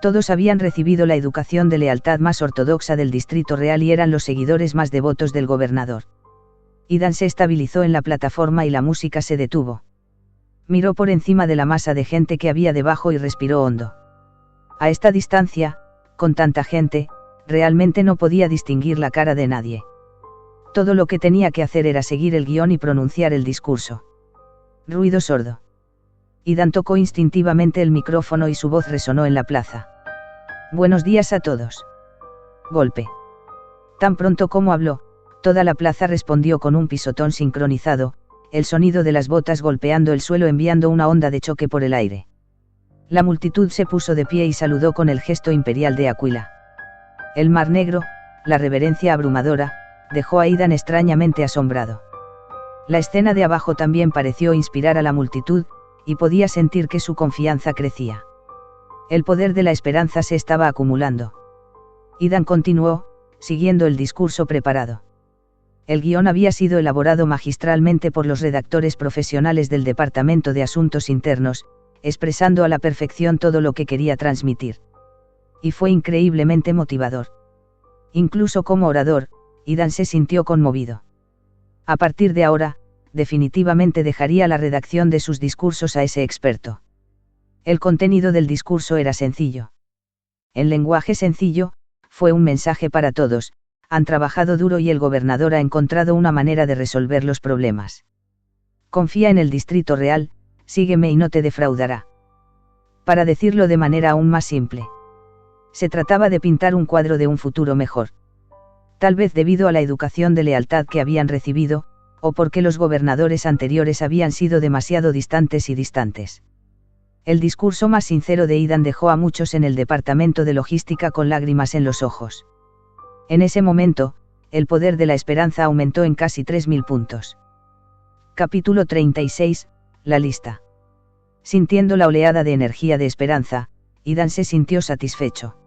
Todos habían recibido la educación de lealtad más ortodoxa del Distrito Real y eran los seguidores más devotos del gobernador. Idan se estabilizó en la plataforma y la música se detuvo. Miró por encima de la masa de gente que había debajo y respiró hondo. A esta distancia, con tanta gente, realmente no podía distinguir la cara de nadie. Todo lo que tenía que hacer era seguir el guión y pronunciar el discurso. Ruido sordo. Idan tocó instintivamente el micrófono y su voz resonó en la plaza. Buenos días a todos. Golpe. Tan pronto como habló, toda la plaza respondió con un pisotón sincronizado, el sonido de las botas golpeando el suelo enviando una onda de choque por el aire. La multitud se puso de pie y saludó con el gesto imperial de Aquila. El mar negro, la reverencia abrumadora, dejó a Idan extrañamente asombrado. La escena de abajo también pareció inspirar a la multitud, y podía sentir que su confianza crecía. El poder de la esperanza se estaba acumulando. Idan continuó, siguiendo el discurso preparado. El guión había sido elaborado magistralmente por los redactores profesionales del Departamento de Asuntos Internos, expresando a la perfección todo lo que quería transmitir. Y fue increíblemente motivador. Incluso como orador, Idan se sintió conmovido. A partir de ahora, definitivamente dejaría la redacción de sus discursos a ese experto. El contenido del discurso era sencillo. En lenguaje sencillo, fue un mensaje para todos, han trabajado duro y el gobernador ha encontrado una manera de resolver los problemas. Confía en el Distrito Real, sígueme y no te defraudará. Para decirlo de manera aún más simple. Se trataba de pintar un cuadro de un futuro mejor. Tal vez debido a la educación de lealtad que habían recibido, o porque los gobernadores anteriores habían sido demasiado distantes y distantes. El discurso más sincero de Idan dejó a muchos en el departamento de logística con lágrimas en los ojos. En ese momento, el poder de la esperanza aumentó en casi 3000 puntos. Capítulo 36, la lista. Sintiendo la oleada de energía de esperanza, Idan se sintió satisfecho.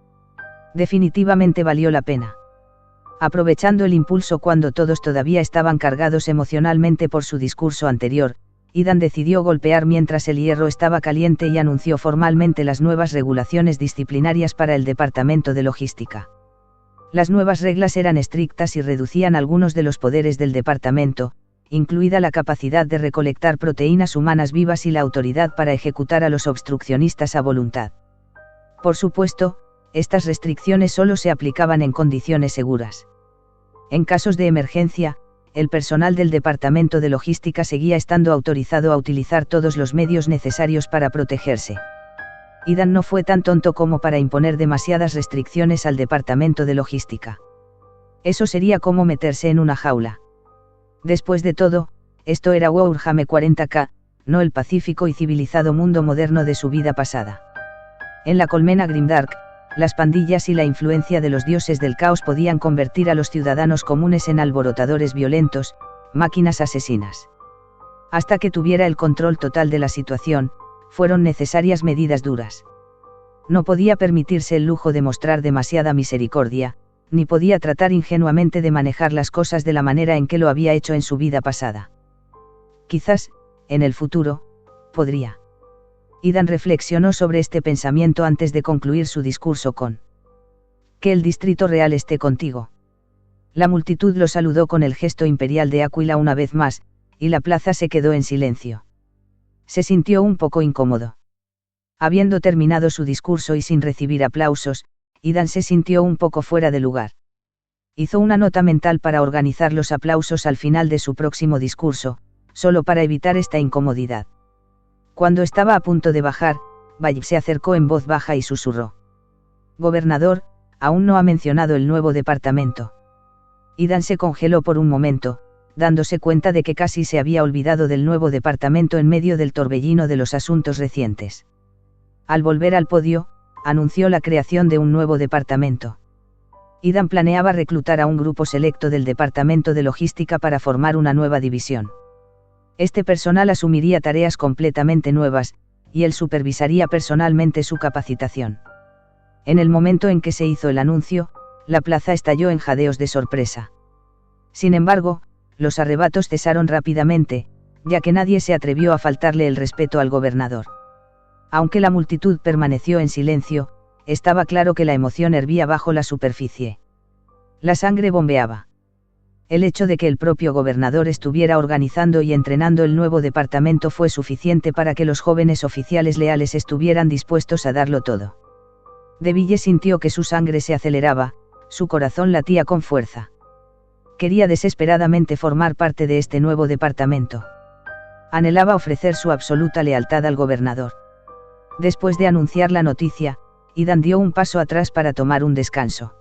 Definitivamente valió la pena. Aprovechando el impulso cuando todos todavía estaban cargados emocionalmente por su discurso anterior, Idan decidió golpear mientras el hierro estaba caliente y anunció formalmente las nuevas regulaciones disciplinarias para el Departamento de Logística. Las nuevas reglas eran estrictas y reducían algunos de los poderes del departamento, incluida la capacidad de recolectar proteínas humanas vivas y la autoridad para ejecutar a los obstruccionistas a voluntad. Por supuesto, estas restricciones solo se aplicaban en condiciones seguras. En casos de emergencia, el personal del Departamento de Logística seguía estando autorizado a utilizar todos los medios necesarios para protegerse. Idan no fue tan tonto como para imponer demasiadas restricciones al Departamento de Logística. Eso sería como meterse en una jaula. Después de todo, esto era Warhammer 40K, no el pacífico y civilizado mundo moderno de su vida pasada. En la colmena Grimdark, las pandillas y la influencia de los dioses del caos podían convertir a los ciudadanos comunes en alborotadores violentos, máquinas asesinas. Hasta que tuviera el control total de la situación, fueron necesarias medidas duras. No podía permitirse el lujo de mostrar demasiada misericordia, ni podía tratar ingenuamente de manejar las cosas de la manera en que lo había hecho en su vida pasada. Quizás, en el futuro, podría. Idan reflexionó sobre este pensamiento antes de concluir su discurso con: «Que el Distrito Real esté contigo». La multitud lo saludó con el gesto imperial de Aquila una vez más, y la plaza se quedó en silencio. Se sintió un poco incómodo. Habiendo terminado su discurso y sin recibir aplausos, Idan se sintió un poco fuera de lugar. Hizo una nota mental para organizar los aplausos al final de su próximo discurso, solo para evitar esta incomodidad. Cuando estaba a punto de bajar, Valley se acercó en voz baja y susurró: «Gobernador, aún no ha mencionado el nuevo departamento». Idan se congeló por un momento, dándose cuenta de que casi se había olvidado del nuevo departamento en medio del torbellino de los asuntos recientes. Al volver al podio, anunció la creación de un nuevo departamento. Idan planeaba reclutar a un grupo selecto del Departamento de Logística para formar una nueva división. Este personal asumiría tareas completamente nuevas, y él supervisaría personalmente su capacitación. En el momento en que se hizo el anuncio, la plaza estalló en jadeos de sorpresa. Sin embargo, los arrebatos cesaron rápidamente, ya que nadie se atrevió a faltarle el respeto al gobernador. Aunque la multitud permaneció en silencio, estaba claro que la emoción hervía bajo la superficie. La sangre bombeaba. El hecho de que el propio gobernador estuviera organizando y entrenando el nuevo departamento fue suficiente para que los jóvenes oficiales leales estuvieran dispuestos a darlo todo. De Ville sintió que su sangre se aceleraba, su corazón latía con fuerza. Quería desesperadamente formar parte de este nuevo departamento. Anhelaba ofrecer su absoluta lealtad al gobernador. Después de anunciar la noticia, Idan dio un paso atrás para tomar un descanso.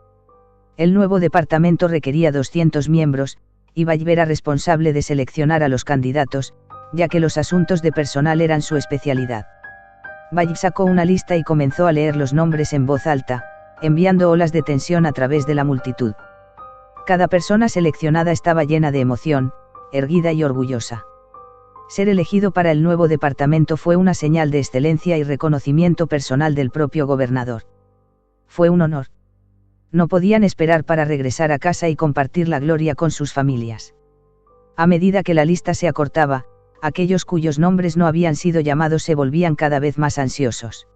El nuevo departamento requería 200 miembros, y Valley era responsable de seleccionar a los candidatos, ya que los asuntos de personal eran su especialidad. Valley sacó una lista y comenzó a leer los nombres en voz alta, enviando olas de tensión a través de la multitud. Cada persona seleccionada estaba llena de emoción, erguida y orgullosa. Ser elegido para el nuevo departamento fue una señal de excelencia y reconocimiento personal del propio gobernador. Fue un honor. No podían esperar para regresar a casa y compartir la gloria con sus familias. A medida que la lista se acortaba, aquellos cuyos nombres no habían sido llamados se volvían cada vez más ansiosos.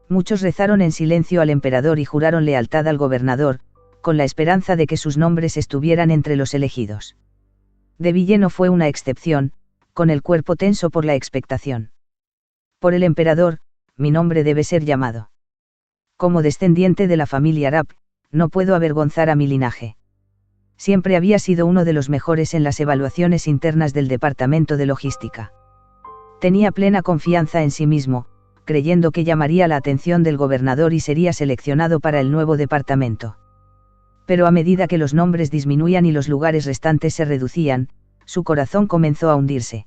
Muchos rezaron en silencio al emperador y juraron lealtad al gobernador, con la esperanza de que sus nombres estuvieran entre los elegidos. De Ville no fue una excepción, con el cuerpo tenso por la expectación. Por el emperador, mi nombre debe ser llamado. Como descendiente de la familia Rapp, no puedo avergonzar a mi linaje. Siempre había sido uno de los mejores en las evaluaciones internas del Departamento de Logística. Tenía plena confianza en sí mismo, creyendo que llamaría la atención del gobernador y sería seleccionado para el nuevo departamento. Pero a medida que los nombres disminuían y los lugares restantes se reducían, su corazón comenzó a hundirse.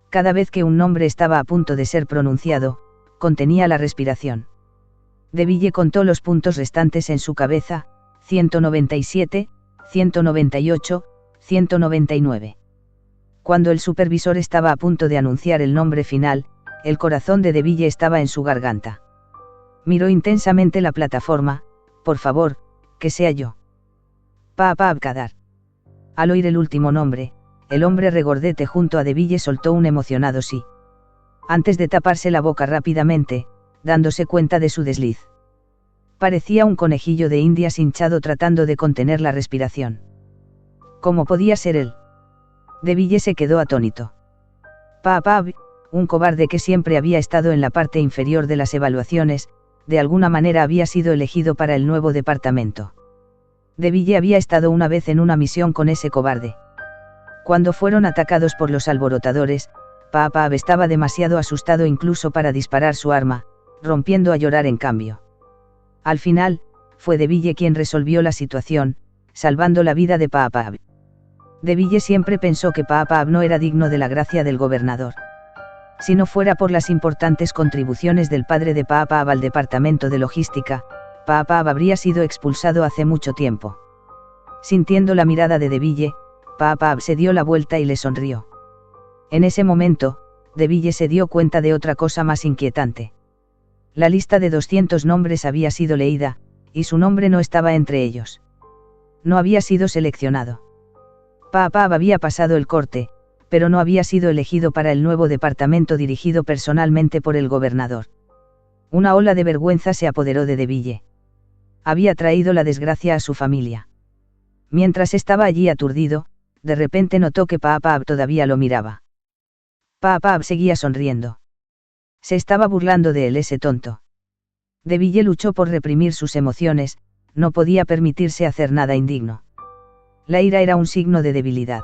Cada vez que un nombre estaba a punto de ser pronunciado, contenía la respiración. De Ville contó los puntos restantes en su cabeza, 197, 198, 199. Cuando el supervisor estaba a punto de anunciar el nombre final, el corazón de DeVille estaba en su garganta. Miró intensamente la plataforma. Por favor, que sea yo. Papa Abkadar. Al oír el último nombre, el hombre regordete junto a DeVille soltó un emocionado sí. Antes de taparse la boca rápidamente, dándose cuenta de su desliz. Parecía un conejillo de Indias hinchado tratando de contener la respiración. ¿Cómo podía ser él? DeVille se quedó atónito. Papa, un cobarde que siempre había estado en la parte inferior de las evaluaciones, de alguna manera había sido elegido para el nuevo departamento. DeVille había estado una vez en una misión con ese cobarde. Cuando fueron atacados por los alborotadores, Papa estaba demasiado asustado incluso para disparar su arma, rompiendo a llorar en cambio. Al final, fue DeVille quien resolvió la situación, salvando la vida de Papa. DeVille siempre pensó que Papa no era digno de la gracia del gobernador. Si no fuera por las importantes contribuciones del padre de Papa al departamento de logística, Papa habría sido expulsado hace mucho tiempo. Sintiendo la mirada de DeVille, Papa se dio la vuelta y le sonrió. En ese momento, DeVille se dio cuenta de otra cosa más inquietante. La lista de 200 nombres había sido leída, y su nombre no estaba entre ellos. No había sido seleccionado. Papa había pasado el corte, pero no había sido elegido para el nuevo departamento dirigido personalmente por el gobernador. Una ola de vergüenza se apoderó de DeVille. Había traído la desgracia a su familia. Mientras estaba allí aturdido, de repente notó que Papa todavía lo miraba. Papa seguía sonriendo. Se estaba burlando de él ese tonto. DeVille luchó por reprimir sus emociones, no podía permitirse hacer nada indigno. La ira era un signo de debilidad.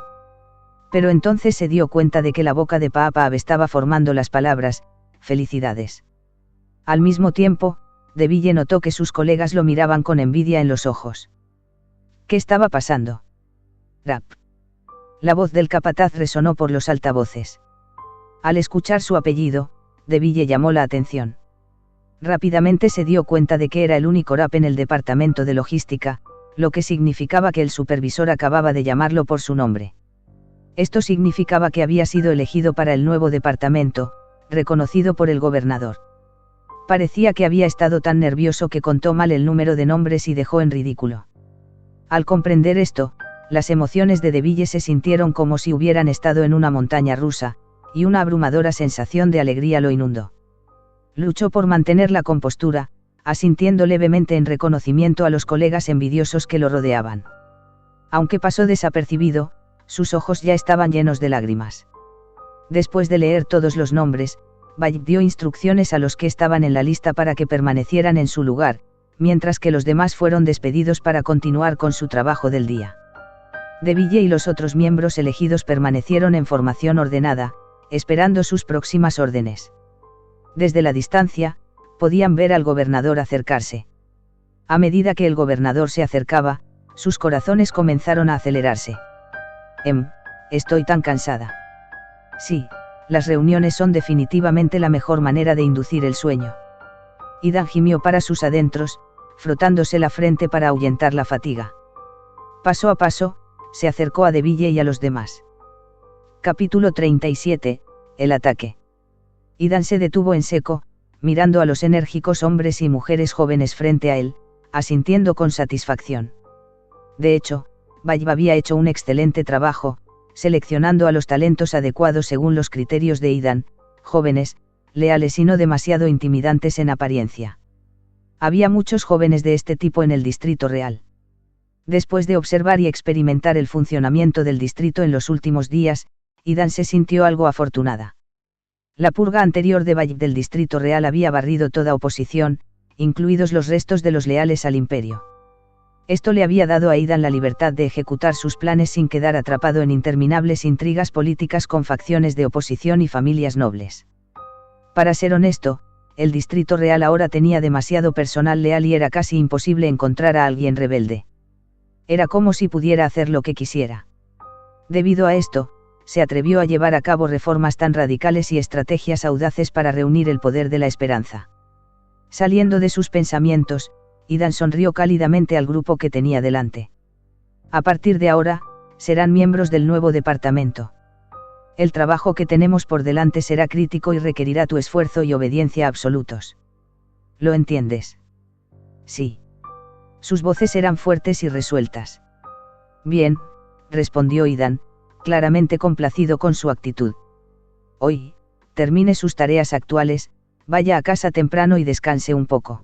Pero entonces se dio cuenta de que la boca de Papa estaba formando las palabras, felicidades. Al mismo tiempo, DeVille notó que sus colegas lo miraban con envidia en los ojos. ¿Qué estaba pasando? Rap. La voz del capataz resonó por los altavoces. Al escuchar su apellido, DeVille llamó la atención. Rápidamente se dio cuenta de que era el único rap en el departamento de logística, lo que significaba que el supervisor acababa de llamarlo por su nombre. Esto significaba que había sido elegido para el nuevo departamento, reconocido por el gobernador. Parecía que había estado tan nervioso que contó mal el número de nombres y dejó en ridículo. Al comprender esto, las emociones de DeVille se sintieron como si hubieran estado en una montaña rusa, y una abrumadora sensación de alegría lo inundó. Luchó por mantener la compostura, asintiendo levemente en reconocimiento a los colegas envidiosos que lo rodeaban. Aunque pasó desapercibido, sus ojos ya estaban llenos de lágrimas. Después de leer todos los nombres, Baye dio instrucciones a los que estaban en la lista para que permanecieran en su lugar, mientras que los demás fueron despedidos para continuar con su trabajo del día. DeVille y los otros miembros elegidos permanecieron en formación ordenada, esperando sus próximas órdenes. Desde la distancia, podían ver al gobernador acercarse. A medida que el gobernador se acercaba, sus corazones comenzaron a acelerarse. Estoy tan cansada. Sí, las reuniones son definitivamente la mejor manera de inducir el sueño. Idan gimió para sus adentros, frotándose la frente para ahuyentar la fatiga. Paso a paso, se acercó a DeVille y a los demás. Capítulo 37, el ataque. Idan se detuvo en seco, mirando a los enérgicos hombres y mujeres jóvenes frente a él, asintiendo con satisfacción. De hecho, Baye había hecho un excelente trabajo, seleccionando a los talentos adecuados según los criterios de Idan, jóvenes, leales y no demasiado intimidantes en apariencia. Había muchos jóvenes de este tipo en el Distrito Real. Después de observar y experimentar el funcionamiento del distrito en los últimos días, Idan se sintió algo afortunada. La purga anterior de Baye del Distrito Real había barrido toda oposición, incluidos los restos de los leales al imperio. Esto le había dado a Idan la libertad de ejecutar sus planes sin quedar atrapado en interminables intrigas políticas con facciones de oposición y familias nobles. Para ser honesto, el Distrito Real ahora tenía demasiado personal leal y era casi imposible encontrar a alguien rebelde. Era como si pudiera hacer lo que quisiera. Debido a esto, se atrevió a llevar a cabo reformas tan radicales y estrategias audaces para reunir el poder de la esperanza. Saliendo de sus pensamientos, Idan sonrió cálidamente al grupo que tenía delante. A partir de ahora, serán miembros del nuevo departamento. El trabajo que tenemos por delante será crítico y requerirá tu esfuerzo y obediencia absolutos. ¿Lo entiendes? Sí. Sus voces eran fuertes y resueltas. Bien, respondió Idan, claramente complacido con su actitud. Hoy, termine sus tareas actuales, vaya a casa temprano y descanse un poco.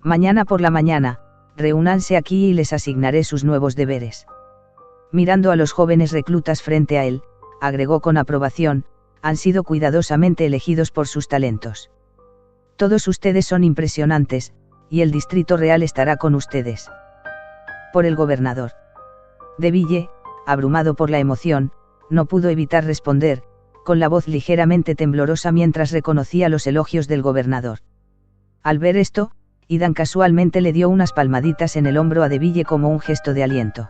Mañana por la mañana, reúnanse aquí y les asignaré sus nuevos deberes. Mirando a los jóvenes reclutas frente a él, agregó con aprobación, han sido cuidadosamente elegidos por sus talentos. Todos ustedes son impresionantes, y el Distrito Real estará con ustedes. Por el gobernador. De Ville, abrumado por la emoción, no pudo evitar responder, con la voz ligeramente temblorosa mientras reconocía los elogios del gobernador. Al ver esto, Idan casualmente le dio unas palmaditas en el hombro a De Ville como un gesto de aliento.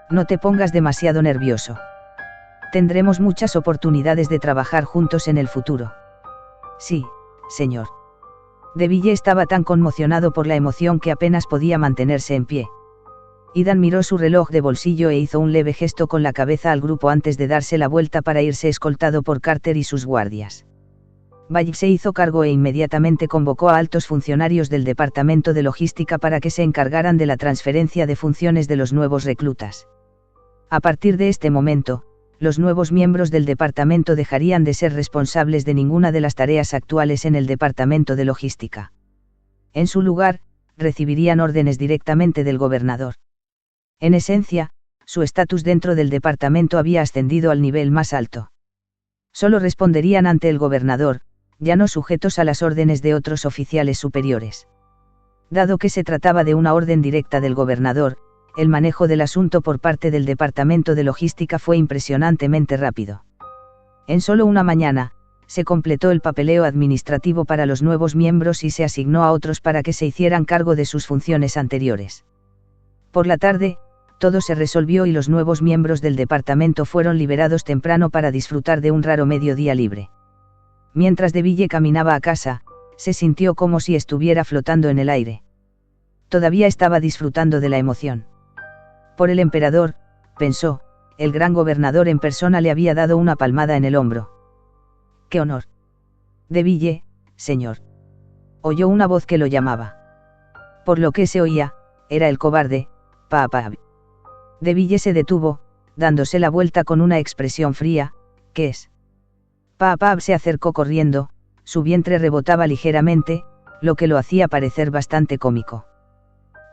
No te pongas demasiado nervioso. Tendremos muchas oportunidades de trabajar juntos en el futuro. Sí, señor. De Ville estaba tan conmocionado por la emoción que apenas podía mantenerse en pie. Idan miró su reloj de bolsillo e hizo un leve gesto con la cabeza al grupo antes de darse la vuelta para irse escoltado por Carter y sus guardias. Valle se hizo cargo e inmediatamente convocó a altos funcionarios del Departamento de Logística para que se encargaran de la transferencia de funciones de los nuevos reclutas. A partir de este momento, los nuevos miembros del departamento dejarían de ser responsables de ninguna de las tareas actuales en el Departamento de Logística. En su lugar, recibirían órdenes directamente del gobernador. En esencia, su estatus dentro del departamento había ascendido al nivel más alto. Solo responderían ante el gobernador, ya no sujetos a las órdenes de otros oficiales superiores. Dado que se trataba de una orden directa del gobernador, el manejo del asunto por parte del Departamento de Logística fue impresionantemente rápido. En solo una mañana, se completó el papeleo administrativo para los nuevos miembros y se asignó a otros para que se hicieran cargo de sus funciones anteriores. Por la tarde, todo se resolvió y los nuevos miembros del departamento fueron liberados temprano para disfrutar de un raro mediodía libre. Mientras De Ville caminaba a casa, se sintió como si estuviera flotando en el aire. Todavía estaba disfrutando de la emoción. Por el emperador, pensó, el gran gobernador en persona le había dado una palmada en el hombro. ¡Qué honor! De Ville, señor. Oyó una voz que lo llamaba. Por lo que se oía, era el cobarde, Papab. De Ville se detuvo, dándose la vuelta con una expresión fría, ¿qué es? Papab se acercó corriendo, su vientre rebotaba ligeramente, lo que lo hacía parecer bastante cómico.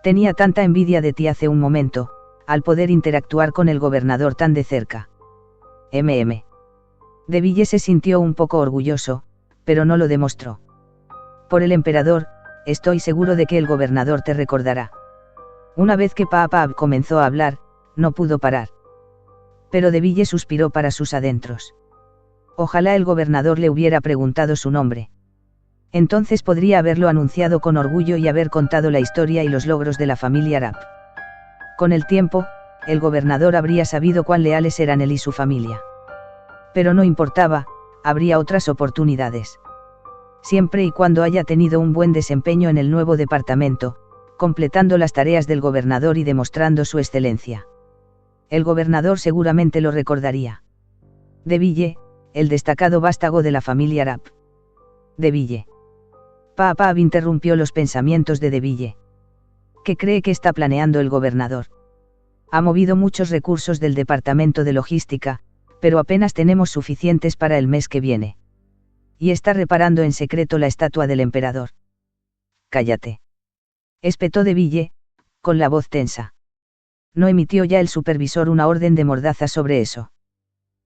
Tenía tanta envidia de ti hace un momento, al poder interactuar con el gobernador tan de cerca. De Ville se sintió un poco orgulloso, pero no lo demostró. Por el emperador, estoy seguro de que el gobernador te recordará. Una vez que Papab comenzó a hablar, no pudo parar. Pero De Ville suspiró para sus adentros. Ojalá el gobernador le hubiera preguntado su nombre. Entonces podría haberlo anunciado con orgullo y haber contado la historia y los logros de la familia Rapp. Con el tiempo, el gobernador habría sabido cuán leales eran él y su familia. Pero no importaba, habría otras oportunidades. Siempre y cuando haya tenido un buen desempeño en el nuevo departamento, completando las tareas del gobernador y demostrando su excelencia. El gobernador seguramente lo recordaría. De Ville, el destacado vástago de la familia Rapp. De Ville. Papab interrumpió los pensamientos de Ville. ¿Qué cree que está planeando el gobernador? Ha movido muchos recursos del departamento de logística, pero apenas tenemos suficientes para el mes que viene. Y está reparando en secreto la estatua del emperador. Cállate. Espetó De Ville, con la voz tensa. ¿No emitió ya el supervisor una orden de mordaza sobre eso?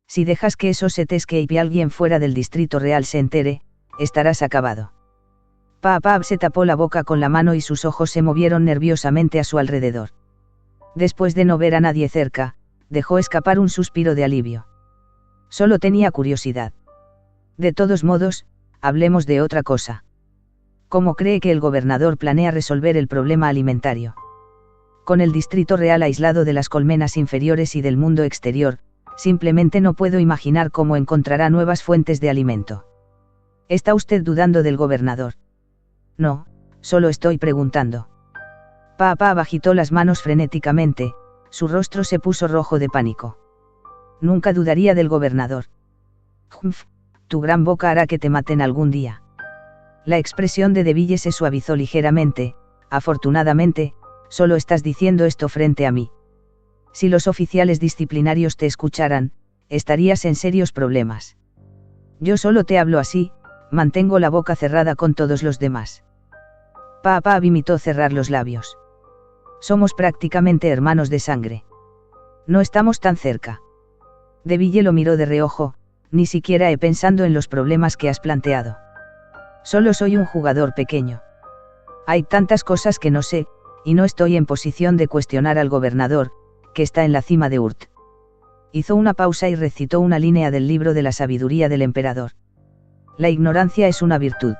Si dejas que eso se te escape y alguien fuera del Distrito Real se entere, estarás acabado. Papab se tapó la boca con la mano y sus ojos se movieron nerviosamente a su alrededor. Después de no ver a nadie cerca, dejó escapar un suspiro de alivio. Solo tenía curiosidad. De todos modos, hablemos de otra cosa. ¿Cómo cree que el gobernador planea resolver el problema alimentario? Con el Distrito Real aislado de las colmenas inferiores y del mundo exterior, simplemente no puedo imaginar cómo encontrará nuevas fuentes de alimento. ¿Está usted dudando del gobernador? No, solo estoy preguntando. Papá agitó las manos frenéticamente, su rostro se puso rojo de pánico. Nunca dudaría del gobernador. Humph, tu gran boca hará que te maten algún día. La expresión de Deville se suavizó ligeramente. Afortunadamente, solo estás diciendo esto frente a mí. Si los oficiales disciplinarios te escucharan, estarías en serios problemas. Yo solo te hablo así, mantengo la boca cerrada con todos los demás. Papá imitó cerrar los labios. Somos prácticamente hermanos de sangre. No estamos tan cerca. Deville lo miró de reojo, ni siquiera he pensado en los problemas que has planteado. Solo soy un jugador pequeño. Hay tantas cosas que no sé, y no estoy en posición de cuestionar al gobernador, que está en la cima de Urt. Hizo una pausa y recitó una línea del libro de la sabiduría del emperador. La ignorancia es una virtud.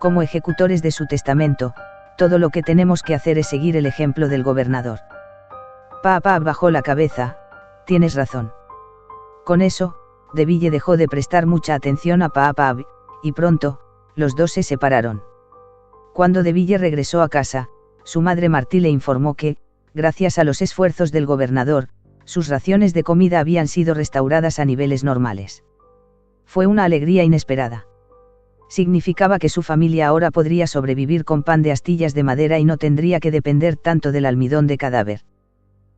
Como ejecutores de su testamento, todo lo que tenemos que hacer es seguir el ejemplo del gobernador. Papá bajó la cabeza. Tienes razón. Con eso, Deville dejó de prestar mucha atención a Papá, y pronto, los dos se separaron. Cuando Deville regresó a casa, su madre Martí le informó que, gracias a los esfuerzos del gobernador, sus raciones de comida habían sido restauradas a niveles normales. Fue una alegría inesperada. Significaba que su familia ahora podría sobrevivir con pan de astillas de madera y no tendría que depender tanto del almidón de cadáver.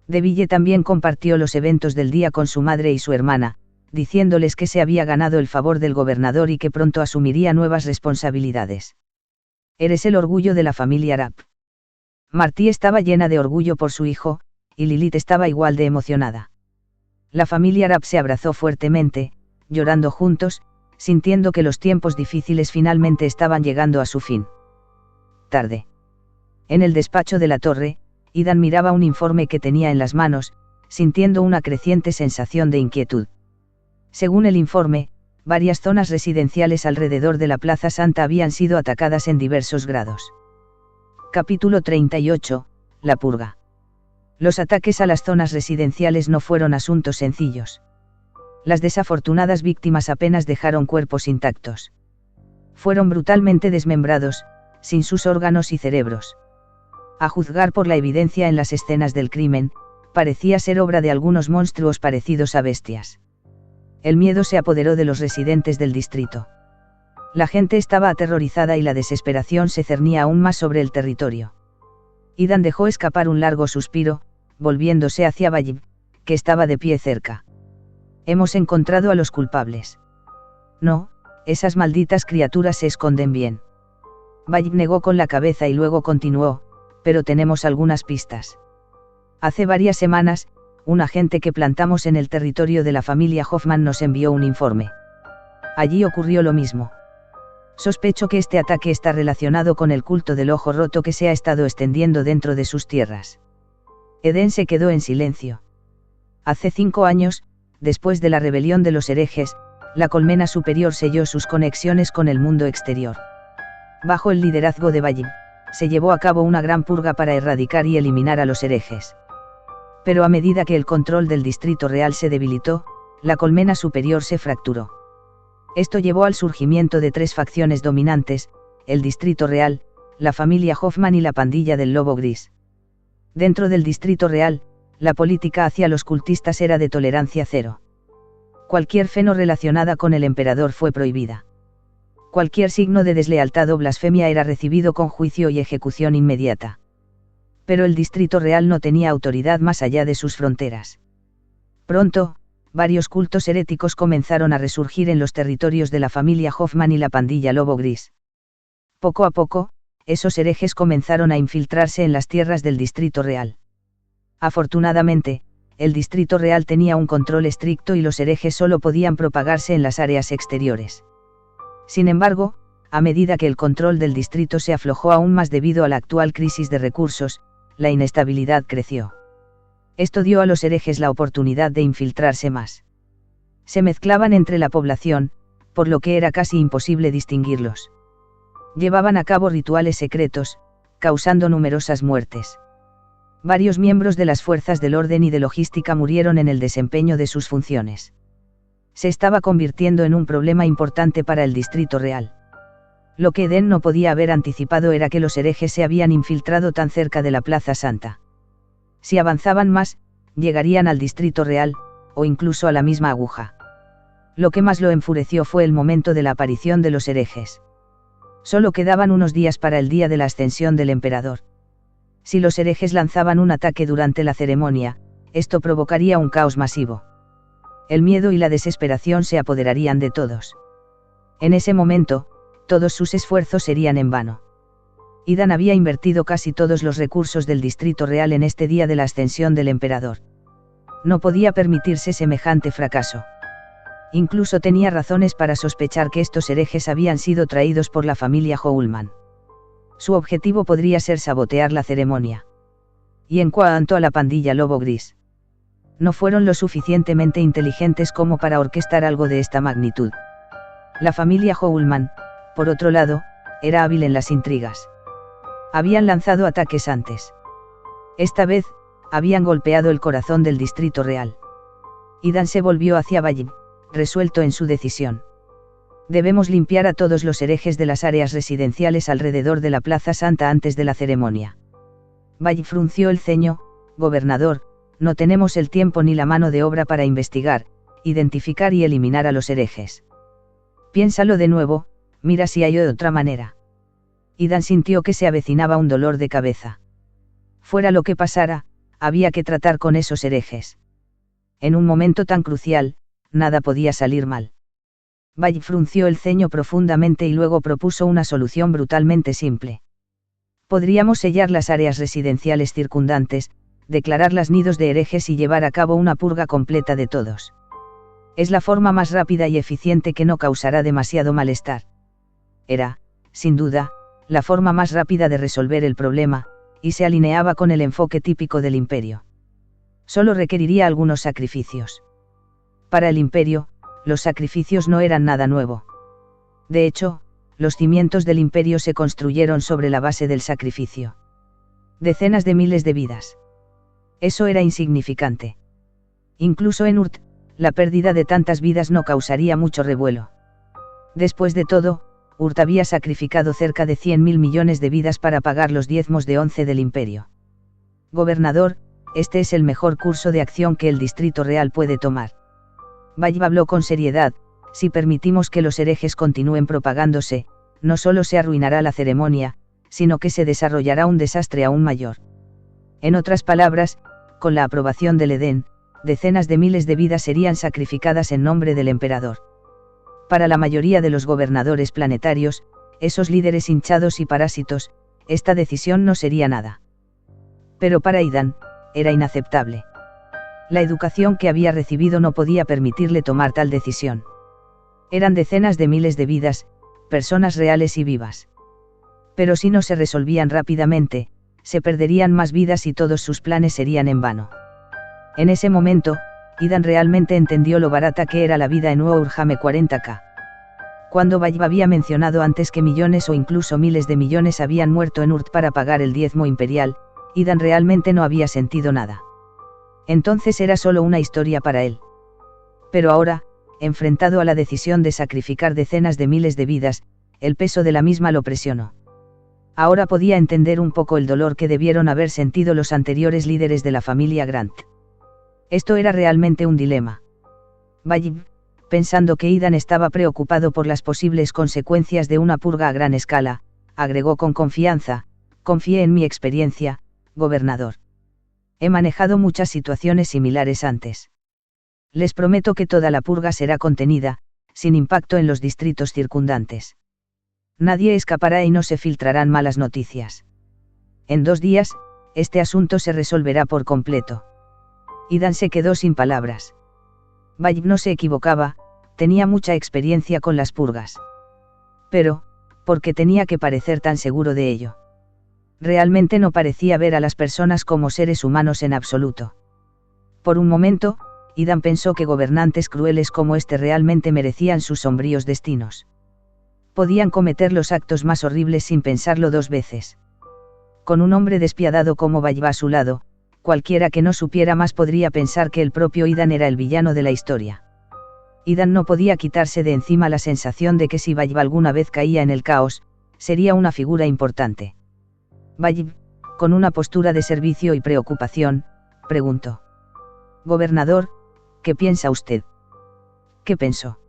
Deville también compartió los eventos del día con su madre y su hermana, diciéndoles que se había ganado el favor del gobernador y que pronto asumiría nuevas responsabilidades. Eres el orgullo de la familia Rapp. Martí estaba llena de orgullo por su hijo, y Lilith estaba igual de emocionada. La familia Rapp se abrazó fuertemente, llorando juntos, sintiendo que los tiempos difíciles finalmente estaban llegando a su fin. Tarde. En el despacho de la torre, Idan miraba un informe que tenía en las manos, sintiendo una creciente sensación de inquietud. Según el informe, varias zonas residenciales alrededor de la Plaza Santa habían sido atacadas en diversos grados. Capítulo 38, La purga. Los ataques a las zonas residenciales no fueron asuntos sencillos. Las desafortunadas víctimas apenas dejaron cuerpos intactos. Fueron brutalmente desmembrados, sin sus órganos y cerebros. A juzgar por la evidencia en las escenas del crimen, parecía ser obra de algunos monstruos parecidos a bestias. El miedo se apoderó de los residentes del distrito. La gente estaba aterrorizada y la desesperación se cernía aún más sobre el territorio. Idan dejó escapar un largo suspiro, volviéndose hacia Bayib, que estaba de pie cerca. Hemos encontrado a los culpables. No, esas malditas criaturas se esconden bien. Bayib negó con la cabeza y luego continuó, pero tenemos algunas pistas. Hace varias semanas, un agente que plantamos en el territorio de la familia Hoffman nos envió un informe. Allí ocurrió lo mismo. Sospecho que este ataque está relacionado con el culto del ojo roto que se ha estado extendiendo dentro de sus tierras. Eden se quedó en silencio. Hace 5 años, después de la rebelión de los herejes, la colmena superior selló sus conexiones con el mundo exterior. Bajo el liderazgo de Bayib, se llevó a cabo una gran purga para erradicar y eliminar a los herejes. Pero a medida que el control del Distrito Real se debilitó, la colmena superior se fracturó. Esto llevó al surgimiento de 3 facciones dominantes, el Distrito Real, la familia Hoffman y la pandilla del Lobo Gris. Dentro del Distrito Real, la política hacia los cultistas era de tolerancia cero. Cualquier fe no relacionada con el emperador fue prohibida. Cualquier signo de deslealtad o blasfemia era recibido con juicio y ejecución inmediata. Pero el Distrito Real no tenía autoridad más allá de sus fronteras. Pronto, varios cultos heréticos comenzaron a resurgir en los territorios de la familia Hoffman y la pandilla Lobo Gris. Poco a poco, esos herejes comenzaron a infiltrarse en las tierras del Distrito Real. Afortunadamente, el Distrito Real tenía un control estricto y los herejes solo podían propagarse en las áreas exteriores. Sin embargo, a medida que el control del distrito se aflojó aún más debido a la actual crisis de recursos, la inestabilidad creció. Esto dio a los herejes la oportunidad de infiltrarse más. Se mezclaban entre la población, por lo que era casi imposible distinguirlos. Llevaban a cabo rituales secretos, causando numerosas muertes. Varios miembros de las fuerzas del orden y de logística murieron en el desempeño de sus funciones. Se estaba convirtiendo en un problema importante para el Distrito Real. Lo que Eden no podía haber anticipado era que los herejes se habían infiltrado tan cerca de la Plaza Santa. Si avanzaban más, llegarían al Distrito Real, o incluso a la misma Aguja. Lo que más lo enfureció fue el momento de la aparición de los herejes. Solo quedaban unos días para el día de la ascensión del emperador. Si los herejes lanzaban un ataque durante la ceremonia, esto provocaría un caos masivo. El miedo y la desesperación se apoderarían de todos. En ese momento, todos sus esfuerzos serían en vano. Idan había invertido casi todos los recursos del Distrito Real en este día de la ascensión del emperador. No podía permitirse semejante fracaso. Incluso tenía razones para sospechar que estos herejes habían sido traídos por la familia Houlman. Su objetivo podría ser sabotear la ceremonia. Y en cuanto a la pandilla Lobo Gris, no fueron lo suficientemente inteligentes como para orquestar algo de esta magnitud. La familia Houlman, por otro lado, era hábil en las intrigas. Habían lanzado ataques antes. Esta vez, habían golpeado el corazón del Distrito Real. Idan se volvió hacia Bayib, resuelto en su decisión. Debemos limpiar a todos los herejes de las áreas residenciales alrededor de la Plaza Santa antes de la ceremonia. Bayib frunció el ceño: gobernador, no tenemos el tiempo ni la mano de obra para investigar, identificar y eliminar a los herejes. Piénsalo de nuevo, mira si hay otra manera. Idan sintió que se avecinaba un dolor de cabeza. Fuera lo que pasara, había que tratar con esos herejes. En un momento tan crucial, nada podía salir mal. Bayib frunció el ceño profundamente y luego propuso una solución brutalmente simple. Podríamos sellar las áreas residenciales circundantes, declarar las nidos de herejes y llevar a cabo una purga completa de todos. Es la forma más rápida y eficiente que no causará demasiado malestar. Era, sin duda, la forma más rápida de resolver el problema, y se alineaba con el enfoque típico del imperio. Solo requeriría algunos sacrificios. Para el imperio, los sacrificios no eran nada nuevo. De hecho, los cimientos del imperio se construyeron sobre la base del sacrificio. Decenas de miles de vidas. Eso era insignificante. Incluso en Urt, la pérdida de tantas vidas no causaría mucho revuelo. Después de todo, Urt había sacrificado cerca de 100.000 millones de vidas para pagar los diezmos de 11 del imperio. Gobernador, este es el mejor curso de acción que el Distrito Real puede tomar. Bayib habló con seriedad: si permitimos que los herejes continúen propagándose, no solo se arruinará la ceremonia, sino que se desarrollará un desastre aún mayor. En otras palabras, con la aprobación del Edén, decenas de miles de vidas serían sacrificadas en nombre del emperador. Para la mayoría de los gobernadores planetarios, esos líderes hinchados y parásitos, esta decisión no sería nada. Pero para Idan, era inaceptable. La educación que había recibido no podía permitirle tomar tal decisión. Eran decenas de miles de vidas, personas reales y vivas. Pero si no se resolvían rápidamente, se perderían más vidas y todos sus planes serían en vano. En ese momento, Idan realmente entendió lo barata que era la vida en Urjame 40K. Cuando Bayib había mencionado antes que millones o incluso miles de millones habían muerto en Urt para pagar el diezmo imperial, Idan realmente no había sentido nada. Entonces era solo una historia para él. Pero ahora, enfrentado a la decisión de sacrificar decenas de miles de vidas, el peso de la misma lo presionó. Ahora podía entender un poco el dolor que debieron haber sentido los anteriores líderes de la familia Grant. Esto era realmente un dilema. Bayib, pensando que Idan estaba preocupado por las posibles consecuencias de una purga a gran escala, agregó con confianza: confié en mi experiencia, gobernador. He manejado muchas situaciones similares antes. Les prometo que toda la purga será contenida, sin impacto en los distritos circundantes. Nadie escapará y no se filtrarán malas noticias. En 2 días, este asunto se resolverá por completo. Idan se quedó sin palabras. Bayib no se equivocaba, tenía mucha experiencia con las purgas. Pero, ¿por qué tenía que parecer tan seguro de ello? Realmente no parecía ver a las personas como seres humanos en absoluto. Por un momento, Idan pensó que gobernantes crueles como este realmente merecían sus sombríos destinos. Podían cometer los actos más horribles sin pensarlo 2 veces. Con un hombre despiadado como Bayib a su lado, cualquiera que no supiera más podría pensar que el propio Idan era el villano de la historia. Idan no podía quitarse de encima la sensación de que si Bayib alguna vez caía en el caos, Sería una figura importante. Vallib, con una postura de servicio y preocupación, preguntó. Gobernador, ¿qué piensa usted? ¿Qué pensó?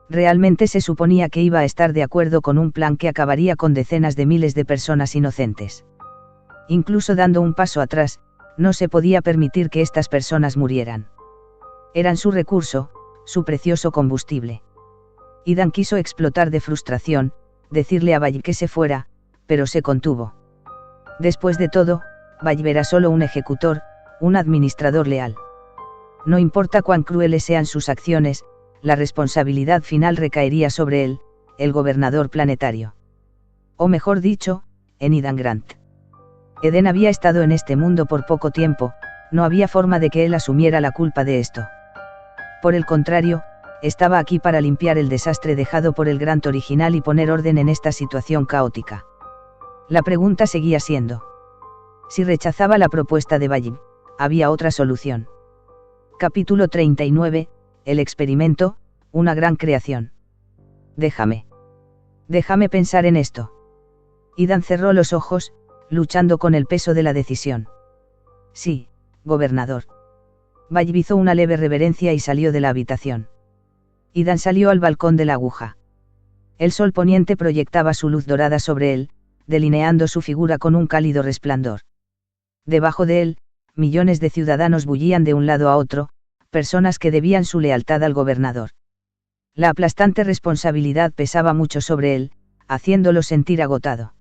Realmente se suponía que iba a estar de acuerdo con un plan que acabaría con decenas de miles de personas inocentes. Incluso dando un paso atrás, no se podía permitir que estas personas murieran. Eran su recurso, su precioso combustible. Idan quiso explotar de frustración, decirle a Vallib que se fuera, pero se contuvo. Después de todo, Vallib era solo un ejecutor, un administrador leal. No importa cuán crueles sean sus acciones, la responsabilidad final recaería sobre él, el gobernador planetario. O mejor dicho, en Idan Grant. Eden había estado en este mundo por poco tiempo, no había forma de que él asumiera la culpa de esto. Por el contrario, estaba aquí para limpiar el desastre dejado por el Grant original y poner orden en esta situación caótica. La pregunta seguía siendo: si rechazaba la propuesta de Vallib, había otra solución. Capítulo 39, el experimento, una gran creación. Déjame pensar en esto. Idan cerró los ojos, luchando con el peso de la decisión. Sí, gobernador. Vallib hizo una leve reverencia y salió de la habitación. Idan salió al balcón de la aguja. El sol poniente proyectaba su luz dorada sobre él, delineando su figura con un cálido resplandor. Debajo de él, millones de ciudadanos bullían de un lado a otro, personas que debían su lealtad al gobernador. La aplastante responsabilidad pesaba mucho sobre él, haciéndolo sentir agotado.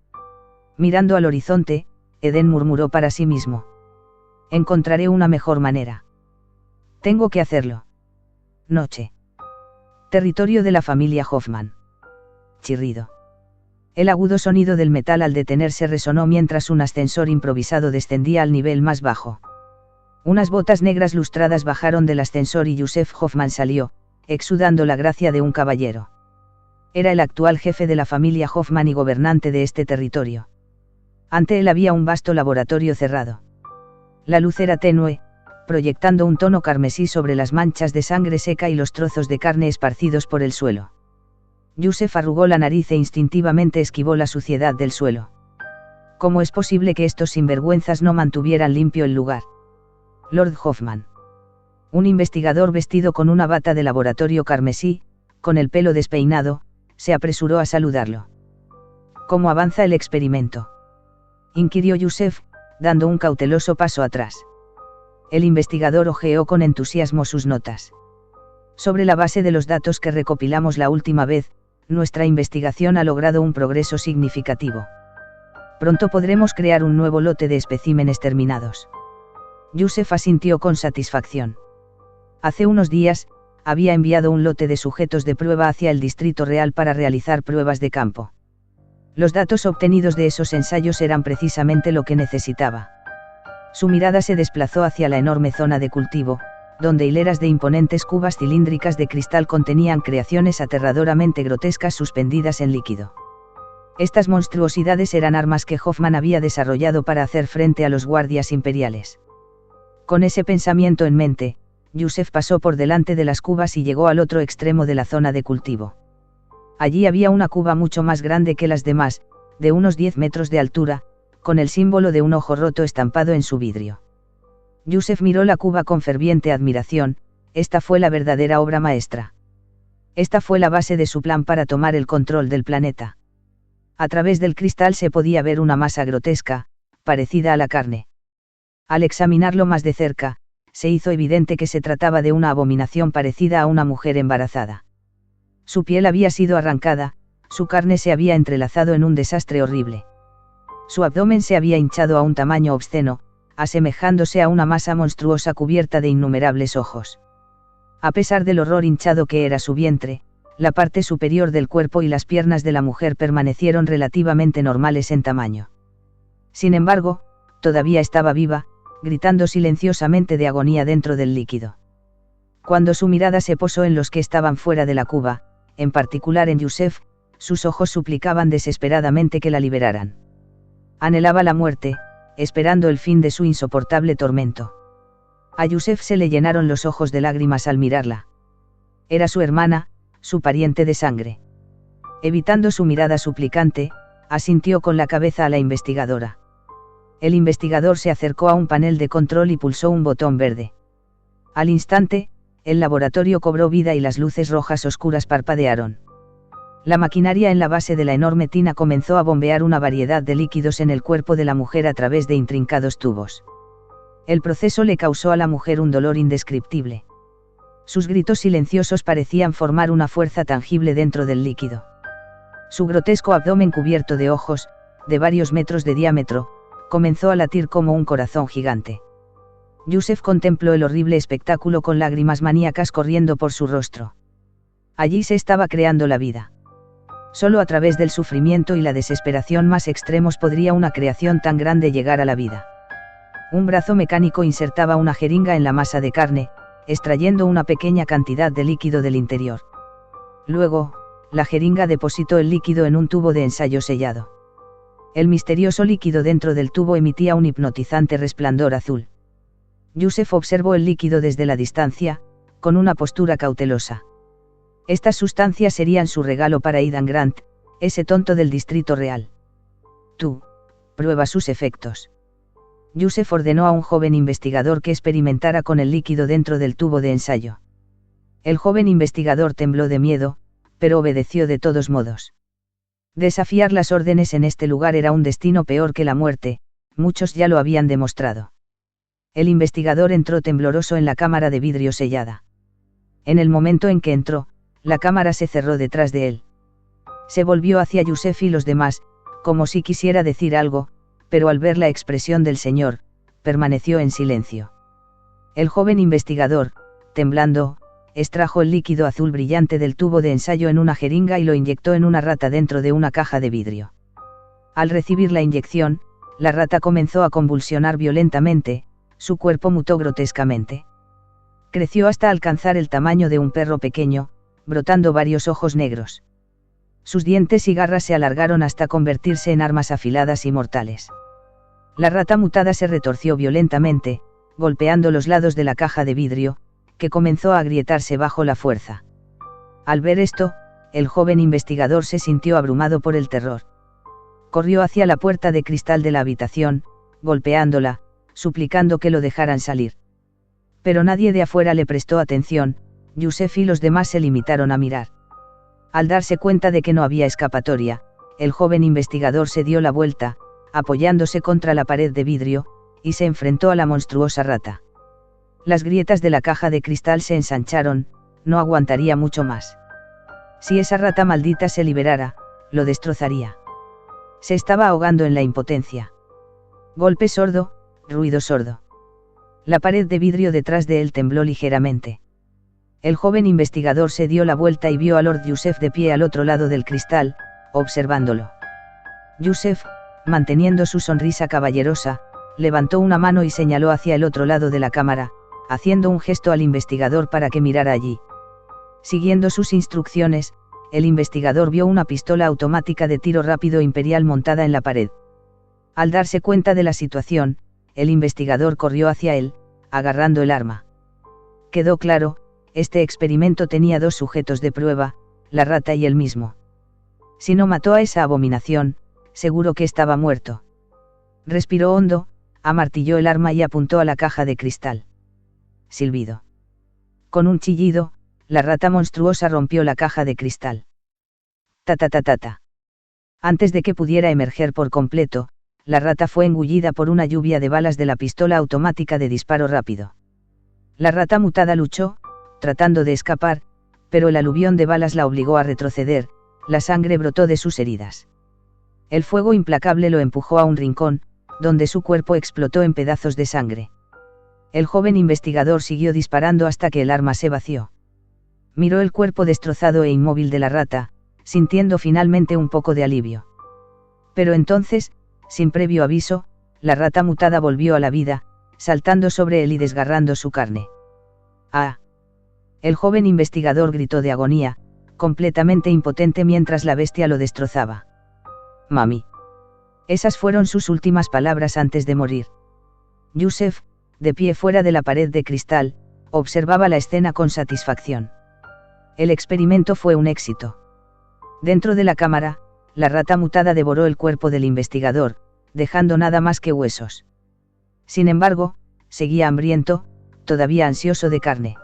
Mirando al horizonte, Eden murmuró para sí mismo: encontraré una mejor manera. Tengo que hacerlo. Noche. Territorio de la familia Hoffman. Chirrido. El agudo sonido del metal al detenerse resonó mientras un ascensor improvisado descendía al nivel más bajo. Unas botas negras lustradas bajaron del ascensor y Joseph Hoffman salió, exudando la gracia de un caballero. Era el actual jefe de la familia Hoffman y gobernante de este territorio. Ante él había un vasto laboratorio cerrado. La luz era tenue, proyectando un tono carmesí sobre las manchas de sangre seca y los trozos de carne esparcidos por el suelo. Joseph arrugó la nariz e instintivamente esquivó la suciedad del suelo. ¿Cómo es posible que estos sinvergüenzas no mantuvieran limpio el lugar? Lord Hoffman. Un investigador vestido con una bata de laboratorio carmesí, con el pelo despeinado, se apresuró a saludarlo. ¿Cómo avanza el experimento?, inquirió Joseph, dando un cauteloso paso atrás. El investigador hojeó con entusiasmo sus notas. Sobre la base de los datos que recopilamos la última vez, nuestra investigación ha logrado un progreso significativo. Pronto podremos crear un nuevo lote de especímenes terminados. Joseph asintió con satisfacción. Hace unos días, había enviado un lote de sujetos de prueba hacia el Distrito Real para realizar pruebas de campo. Los datos obtenidos de esos ensayos eran precisamente lo que necesitaba. Su mirada se desplazó hacia la enorme zona de cultivo, donde hileras de imponentes cubas cilíndricas de cristal contenían creaciones aterradoramente grotescas suspendidas en líquido. Estas monstruosidades eran armas que Hoffman había desarrollado para hacer frente a los guardias imperiales. Con ese pensamiento en mente, Joseph pasó por delante de las cubas y llegó al otro extremo de la zona de cultivo. Allí había una cuba mucho más grande que las demás, de unos 10 metros de altura, con el símbolo de un ojo roto estampado en su vidrio. Joseph miró la cuba con ferviente admiración. Esta fue la verdadera obra maestra. Esta fue la base de su plan para tomar el control del planeta. A través del cristal se podía ver una masa grotesca, parecida a la carne. Al examinarlo más de cerca, se hizo evidente que se trataba de una abominación parecida a una mujer embarazada. Su piel había sido arrancada, su carne se había entrelazado en un desastre horrible. Su abdomen se había hinchado a un tamaño obsceno, asemejándose a una masa monstruosa cubierta de innumerables ojos. A pesar del horror hinchado que era su vientre, la parte superior del cuerpo y las piernas de la mujer permanecieron relativamente normales en tamaño. Sin embargo, todavía estaba viva, gritando silenciosamente de agonía dentro del líquido. Cuando su mirada se posó en los que estaban fuera de la cuba, en particular en Joseph, sus ojos suplicaban desesperadamente que la liberaran. Anhelaba la muerte, esperando el fin de su insoportable tormento. A Joseph se le llenaron los ojos de lágrimas al mirarla. Era su hermana, su pariente de sangre. Evitando su mirada suplicante, asintió con la cabeza a la investigadora. El investigador se acercó a un panel de control y pulsó un botón verde. Al instante, el laboratorio cobró vida y las luces rojas oscuras parpadearon. La maquinaria en la base de la enorme tina comenzó a bombear una variedad de líquidos en el cuerpo de la mujer a través de intrincados tubos. El proceso le causó a la mujer un dolor indescriptible. Sus gritos silenciosos parecían formar una fuerza tangible dentro del líquido. Su grotesco abdomen cubierto de ojos, de varios metros de diámetro, comenzó a latir como un corazón gigante. Yusef contempló el horrible espectáculo con lágrimas maníacas corriendo por su rostro. Allí se estaba creando la vida. Solo a través del sufrimiento y la desesperación más extremos podría una creación tan grande llegar a la vida. Un brazo mecánico insertaba una jeringa en la masa de carne, extrayendo una pequeña cantidad de líquido del interior. Luego, la jeringa depositó el líquido en un tubo de ensayo sellado. El misterioso líquido dentro del tubo emitía un hipnotizante resplandor azul. Yusef observó el líquido desde la distancia, con una postura cautelosa. Estas sustancias serían su regalo para Aidan Grant, ese tonto del Distrito Real. Tú, prueba sus efectos. Yusef ordenó a un joven investigador que experimentara con el líquido dentro del tubo de ensayo. El joven investigador tembló de miedo, pero obedeció de todos modos. Desafiar las órdenes en este lugar era un destino peor que la muerte, muchos ya lo habían demostrado. El investigador entró tembloroso en la cámara de vidrio sellada. En el momento en que entró, la cámara se cerró detrás de él. Se volvió hacia Yusef y los demás, como si quisiera decir algo, pero al ver la expresión del señor, permaneció en silencio. El joven investigador, temblando, extrajo el líquido azul brillante del tubo de ensayo en una jeringa y lo inyectó en una rata dentro de una caja de vidrio. Al recibir la inyección, la rata comenzó a convulsionar violentamente, su cuerpo mutó grotescamente. Creció hasta alcanzar el tamaño de un perro pequeño, brotando varios ojos negros. Sus dientes y garras se alargaron hasta convertirse en armas afiladas y mortales. La rata mutada se retorció violentamente, golpeando los lados de la caja de vidrio, que comenzó a agrietarse bajo la fuerza. Al ver esto, el joven investigador se sintió abrumado por el terror. Corrió hacia la puerta de cristal de la habitación, golpeándola, suplicando que lo dejaran salir. Pero nadie de afuera le prestó atención, Yusef y los demás se limitaron a mirar. Al darse cuenta de que no había escapatoria, el joven investigador se dio la vuelta, apoyándose contra la pared de vidrio, y se enfrentó a la monstruosa rata. Las grietas de la caja de cristal se ensancharon, no aguantaría mucho más. Si esa rata maldita se liberara, lo destrozaría. Se estaba ahogando en la impotencia. Golpe sordo, ruido sordo. La pared de vidrio detrás de él tembló ligeramente. El joven investigador se dio la vuelta y vio a Lord Yusef de pie al otro lado del cristal, observándolo. Yusef, manteniendo su sonrisa caballerosa, levantó una mano y señaló hacia el otro lado de la cámara, haciendo un gesto al investigador para que mirara allí. Siguiendo sus instrucciones, el investigador vio una pistola automática de tiro rápido imperial montada en la pared. Al darse cuenta de la situación, el investigador corrió hacia él, agarrando el arma. Quedó claro, este experimento tenía dos sujetos de prueba, la rata y él mismo. Si no mató a esa abominación, seguro que estaba muerto. Respiró hondo, amartilló el arma y apuntó a la caja de cristal. Silbido. Con un chillido, la rata monstruosa rompió la caja de cristal. Ta ta ta ta ta. Antes de que pudiera emerger por completo, la rata fue engullida por una lluvia de balas de la pistola automática de disparo rápido. La rata mutada luchó, tratando de escapar, pero el aluvión de balas la obligó a retroceder, la sangre brotó de sus heridas. El fuego implacable lo empujó a un rincón, donde su cuerpo explotó en pedazos de sangre. El joven investigador siguió disparando hasta que el arma se vació. Miró el cuerpo destrozado e inmóvil de la rata, sintiendo finalmente un poco de alivio. Pero entonces, sin previo aviso, la rata mutada volvió a la vida, saltando sobre él y desgarrando su carne. ¡Ah! El joven investigador gritó de agonía, completamente impotente mientras la bestia lo destrozaba. «Mami». Esas fueron sus últimas palabras antes de morir. Yusef, de pie fuera de la pared de cristal, observaba la escena con satisfacción. El experimento fue un éxito. Dentro de la cámara, la rata mutada devoró el cuerpo del investigador, dejando nada más que huesos. Sin embargo, seguía hambriento, todavía ansioso de carne.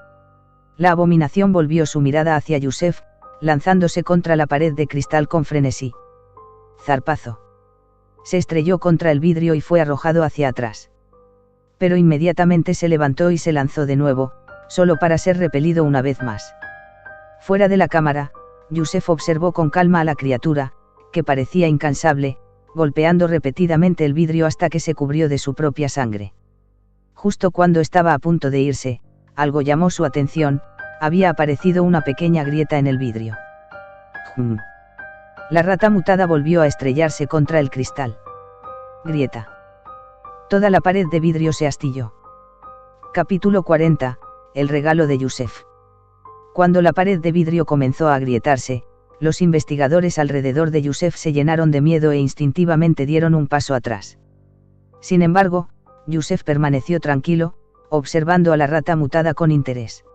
La abominación volvió su mirada hacia Yusef, lanzándose contra la pared de cristal con frenesí. Zarpazo. Se estrelló contra el vidrio y fue arrojado hacia atrás. Pero inmediatamente se levantó y se lanzó de nuevo, solo para ser repelido una vez más. Fuera de la cámara, Yusef observó con calma a la criatura, que parecía incansable, golpeando repetidamente el vidrio hasta que se cubrió de su propia sangre. Justo cuando estaba a punto de irse, algo llamó su atención: había aparecido una pequeña grieta en el vidrio. La rata mutada volvió a estrellarse contra el cristal. Grieta. Toda la pared de vidrio se astilló. Capítulo 40. El regalo de Yusef. Cuando la pared de vidrio comenzó a agrietarse, los investigadores alrededor de Yusef se llenaron de miedo e instintivamente dieron un paso atrás. Sin embargo, Yusef permaneció tranquilo, observando a la rata mutada con interés.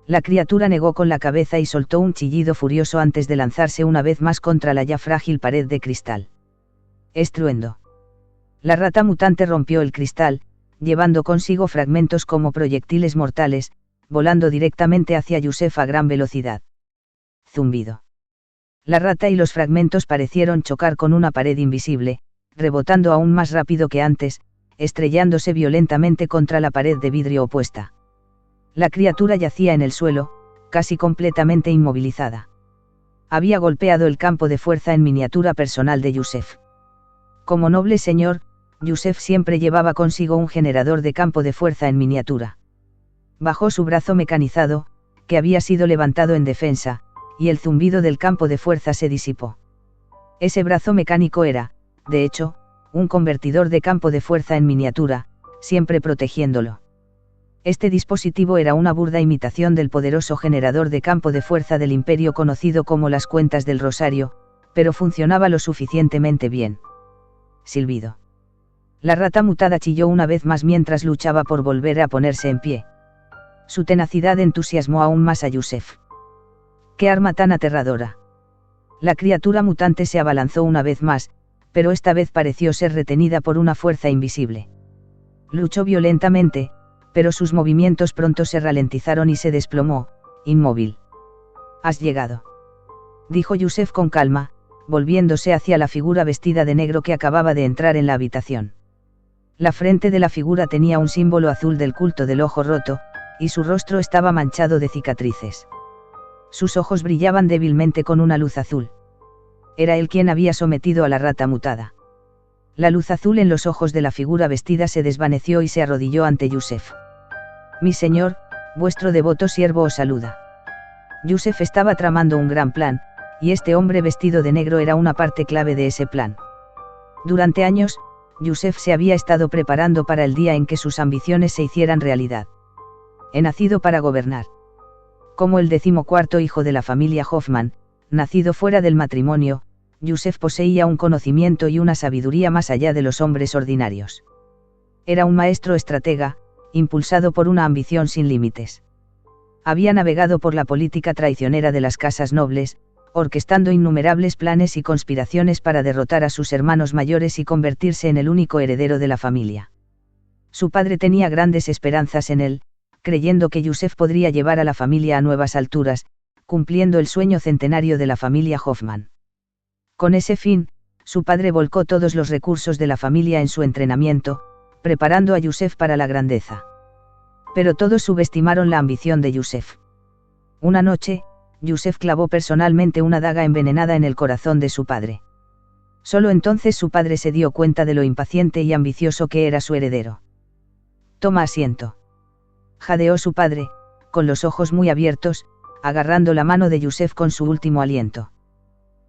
La criatura negó con la cabeza y soltó un chillido furioso antes de lanzarse una vez más contra la ya frágil pared de cristal. Estruendo. La rata mutante rompió el cristal, llevando consigo fragmentos como proyectiles mortales, volando directamente hacia Yusef a gran velocidad. Zumbido. La rata y los fragmentos parecieron chocar con una pared invisible, rebotando aún más rápido que antes, estrellándose violentamente contra la pared de vidrio opuesta. La criatura yacía en el suelo, casi completamente inmovilizada. Había golpeado el campo de fuerza en miniatura personal de Yusef. Como noble señor, Yusef siempre llevaba consigo un generador de campo de fuerza en miniatura. Bajó su brazo mecanizado, que había sido levantado en defensa, y el zumbido del campo de fuerza se disipó. Ese brazo mecánico era, de hecho, un convertidor de campo de fuerza en miniatura, siempre protegiéndolo. Este dispositivo era una burda imitación del poderoso generador de campo de fuerza del Imperio conocido como las Cuentas del Rosario, pero funcionaba lo suficientemente bien. Silbido. La rata mutada chilló una vez más mientras luchaba por volver a ponerse en pie. Su tenacidad entusiasmó aún más a Yusef. ¡Qué arma tan aterradora! La criatura mutante se abalanzó una vez más, pero esta vez pareció ser retenida por una fuerza invisible. Luchó violentamente, pero sus movimientos pronto se ralentizaron y se desplomó, inmóvil. «Has llegado», dijo Yusef con calma, volviéndose hacia la figura vestida de negro que acababa de entrar en la habitación. La frente de la figura tenía un símbolo azul del culto del ojo roto, y su rostro estaba manchado de cicatrices. Sus ojos brillaban débilmente con una luz azul. Era él quien había sometido a la rata mutada. La luz azul en los ojos de la figura vestida se desvaneció y se arrodilló ante Yusef. «Mi señor, vuestro devoto siervo os saluda». Yusef estaba tramando un gran plan, y este hombre vestido de negro era una parte clave de ese plan. Durante años, Yusef se había estado preparando para el día en que sus ambiciones se hicieran realidad. He nacido para gobernar. Como el 14º hijo de la familia Hoffman, nacido fuera del matrimonio, Yusef poseía un conocimiento y una sabiduría más allá de los hombres ordinarios. Era un maestro estratega, impulsado por una ambición sin límites. Había navegado por la política traicionera de las casas nobles, orquestando innumerables planes y conspiraciones para derrotar a sus hermanos mayores y convertirse en el único heredero de la familia. Su padre tenía grandes esperanzas en él, creyendo que Yusef podría llevar a la familia a nuevas alturas, cumpliendo el sueño centenario de la familia Hoffman. Con ese fin, su padre volcó todos los recursos de la familia en su entrenamiento, preparando a Yusef para la grandeza. Pero todos subestimaron la ambición de Yusef. Una noche, Yusef clavó personalmente una daga envenenada en el corazón de su padre. Solo entonces su padre se dio cuenta de lo impaciente y ambicioso que era su heredero. «Toma asiento», jadeó su padre, con los ojos muy abiertos, agarrando la mano de Yusef con su último aliento.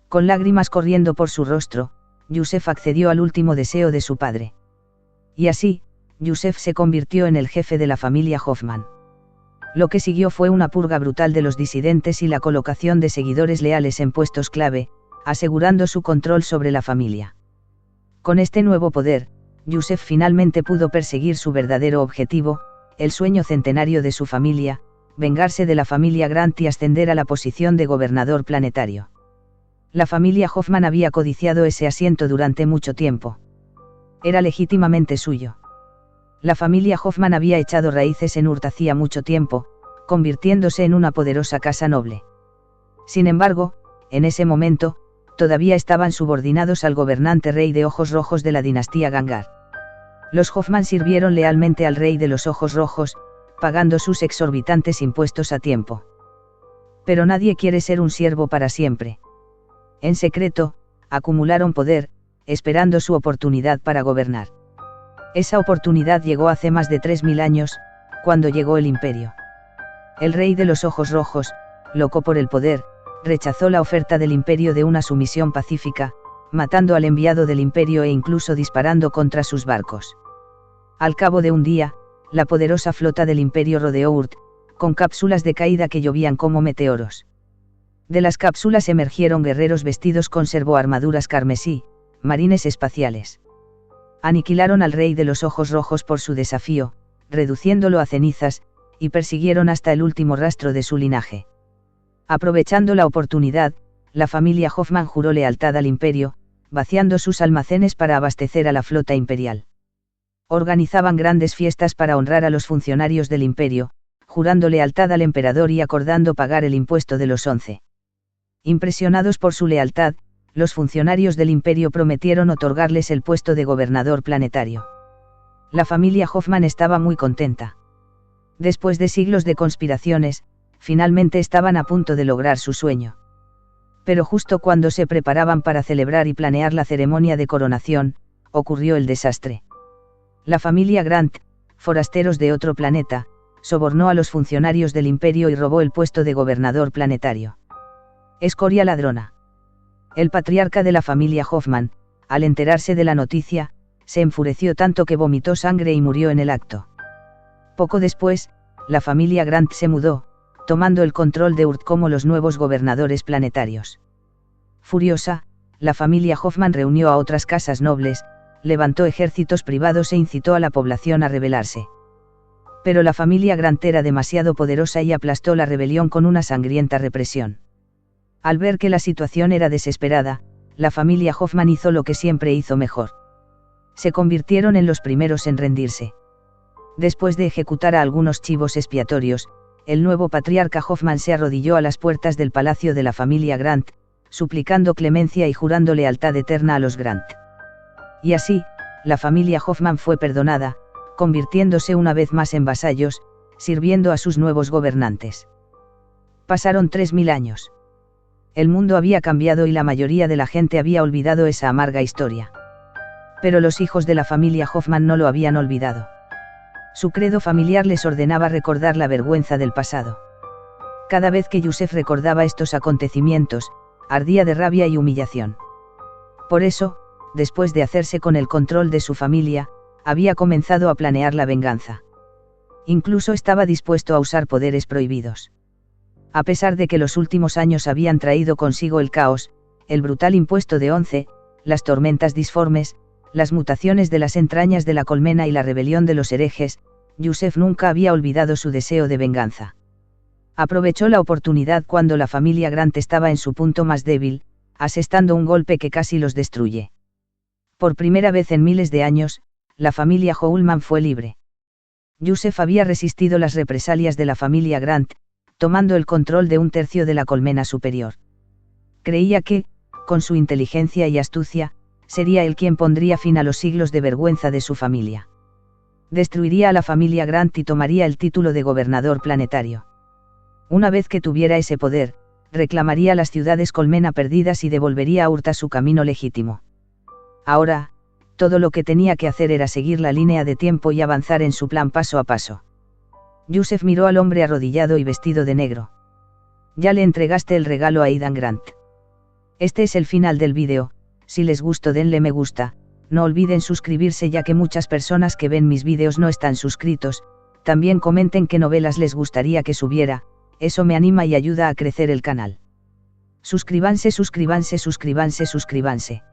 Con lágrimas corriendo por su rostro, Yusef accedió al último deseo de su padre. Y así, Yusef se convirtió en el jefe de la familia Hoffman. Lo que siguió fue una purga brutal de los disidentes y la colocación de seguidores leales en puestos clave, asegurando su control sobre la familia. Con este nuevo poder, Yusef finalmente pudo perseguir su verdadero objetivo, el sueño centenario de su familia, vengarse de la familia Grant y ascender a la posición de gobernador planetario. La familia Hoffman había codiciado ese asiento durante mucho tiempo. Era legítimamente suyo. La familia Hoffman había echado raíces en Urt hacía mucho tiempo, convirtiéndose en una poderosa casa noble. Sin embargo, en ese momento, todavía estaban subordinados al gobernante rey de ojos rojos de la dinastía Gangar. Los Hoffman sirvieron lealmente al rey de los ojos rojos, pagando sus exorbitantes impuestos a tiempo. Pero nadie quiere ser un siervo para siempre. En secreto, acumularon poder, esperando su oportunidad para gobernar. Esa oportunidad llegó hace más de 3000 años, cuando llegó el imperio. El rey de los ojos rojos, loco por el poder, rechazó la oferta del imperio de una sumisión pacífica, matando al enviado del imperio e incluso disparando contra sus barcos. Al cabo de un día, la poderosa flota del imperio rodeó Urt, con cápsulas de caída que llovían como meteoros. De las cápsulas emergieron guerreros vestidos con servoarmaduras carmesí, marines espaciales. Aniquilaron al rey de los ojos rojos por su desafío, reduciéndolo a cenizas, y persiguieron hasta el último rastro de su linaje. Aprovechando la oportunidad, la familia Hoffman juró lealtad al imperio, vaciando sus almacenes para abastecer a la flota imperial. Organizaban grandes fiestas para honrar a los funcionarios del imperio, jurando lealtad al emperador y acordando pagar el impuesto de los 11. Impresionados por su lealtad, los funcionarios del imperio prometieron otorgarles el puesto de gobernador planetario. La familia Hoffman estaba muy contenta. Después de siglos de conspiraciones, finalmente estaban a punto de lograr su sueño. Pero justo cuando se preparaban para celebrar y planear la ceremonia de coronación, ocurrió el desastre. La familia Grant, forasteros de otro planeta, sobornó a los funcionarios del imperio y robó el puesto de gobernador planetario. Escoria ladrona. El patriarca de la familia Hoffman, al enterarse de la noticia, se enfureció tanto que vomitó sangre y murió en el acto. Poco después, la familia Grant se mudó, tomando el control de Urt como los nuevos gobernadores planetarios. Furiosa, la familia Hoffman reunió a otras casas nobles, levantó ejércitos privados e incitó a la población a rebelarse. Pero la familia Grant era demasiado poderosa y aplastó la rebelión con una sangrienta represión. Al ver que la situación era desesperada, la familia Hoffman hizo lo que siempre hizo mejor. Se convirtieron en los primeros en rendirse. Después de ejecutar a algunos chivos expiatorios, el nuevo patriarca Hoffman se arrodilló a las puertas del palacio de la familia Grant, suplicando clemencia y jurando lealtad eterna a los Grant. Y así, la familia Hoffman fue perdonada, convirtiéndose una vez más en vasallos, sirviendo a sus nuevos gobernantes. Pasaron 3000 años. El mundo había cambiado y la mayoría de la gente había olvidado esa amarga historia. Pero los hijos de la familia Hoffman no lo habían olvidado. Su credo familiar les ordenaba recordar la vergüenza del pasado. Cada vez que Yusef recordaba estos acontecimientos, ardía de rabia y humillación. Por eso, después de hacerse con el control de su familia, había comenzado a planear la venganza. Incluso estaba dispuesto a usar poderes prohibidos. A pesar de que los últimos años habían traído consigo el caos, el brutal impuesto de 11, las tormentas disformes, las mutaciones de las entrañas de la colmena y la rebelión de los herejes, Yusef nunca había olvidado su deseo de venganza. Aprovechó la oportunidad cuando la familia Grant estaba en su punto más débil, asestando un golpe que casi los destruye. Por primera vez en miles de años, la familia Hoffman fue libre. Yusef había resistido las represalias de la familia Grant, tomando el control de un tercio de la colmena superior. Creía que, con su inteligencia y astucia, sería él quien pondría fin a los siglos de vergüenza de su familia. Destruiría a la familia Grant y tomaría el título de gobernador planetario. Una vez que tuviera ese poder, reclamaría las ciudades colmena perdidas y devolvería a Urt a su camino legítimo. Ahora, todo lo que tenía que hacer era seguir la línea de tiempo y avanzar en su plan paso a paso. Yusef miró al hombre arrodillado y vestido de negro. Ya le entregaste el regalo a Aidan Grant. Este es el final del vídeo. Si les gustó denle me gusta, no olviden suscribirse ya que muchas personas que ven mis vídeos no están suscritos, también comenten qué novelas les gustaría que subiera, eso me anima y ayuda a crecer el canal. Suscríbanse, suscríbanse, suscríbanse, suscríbanse.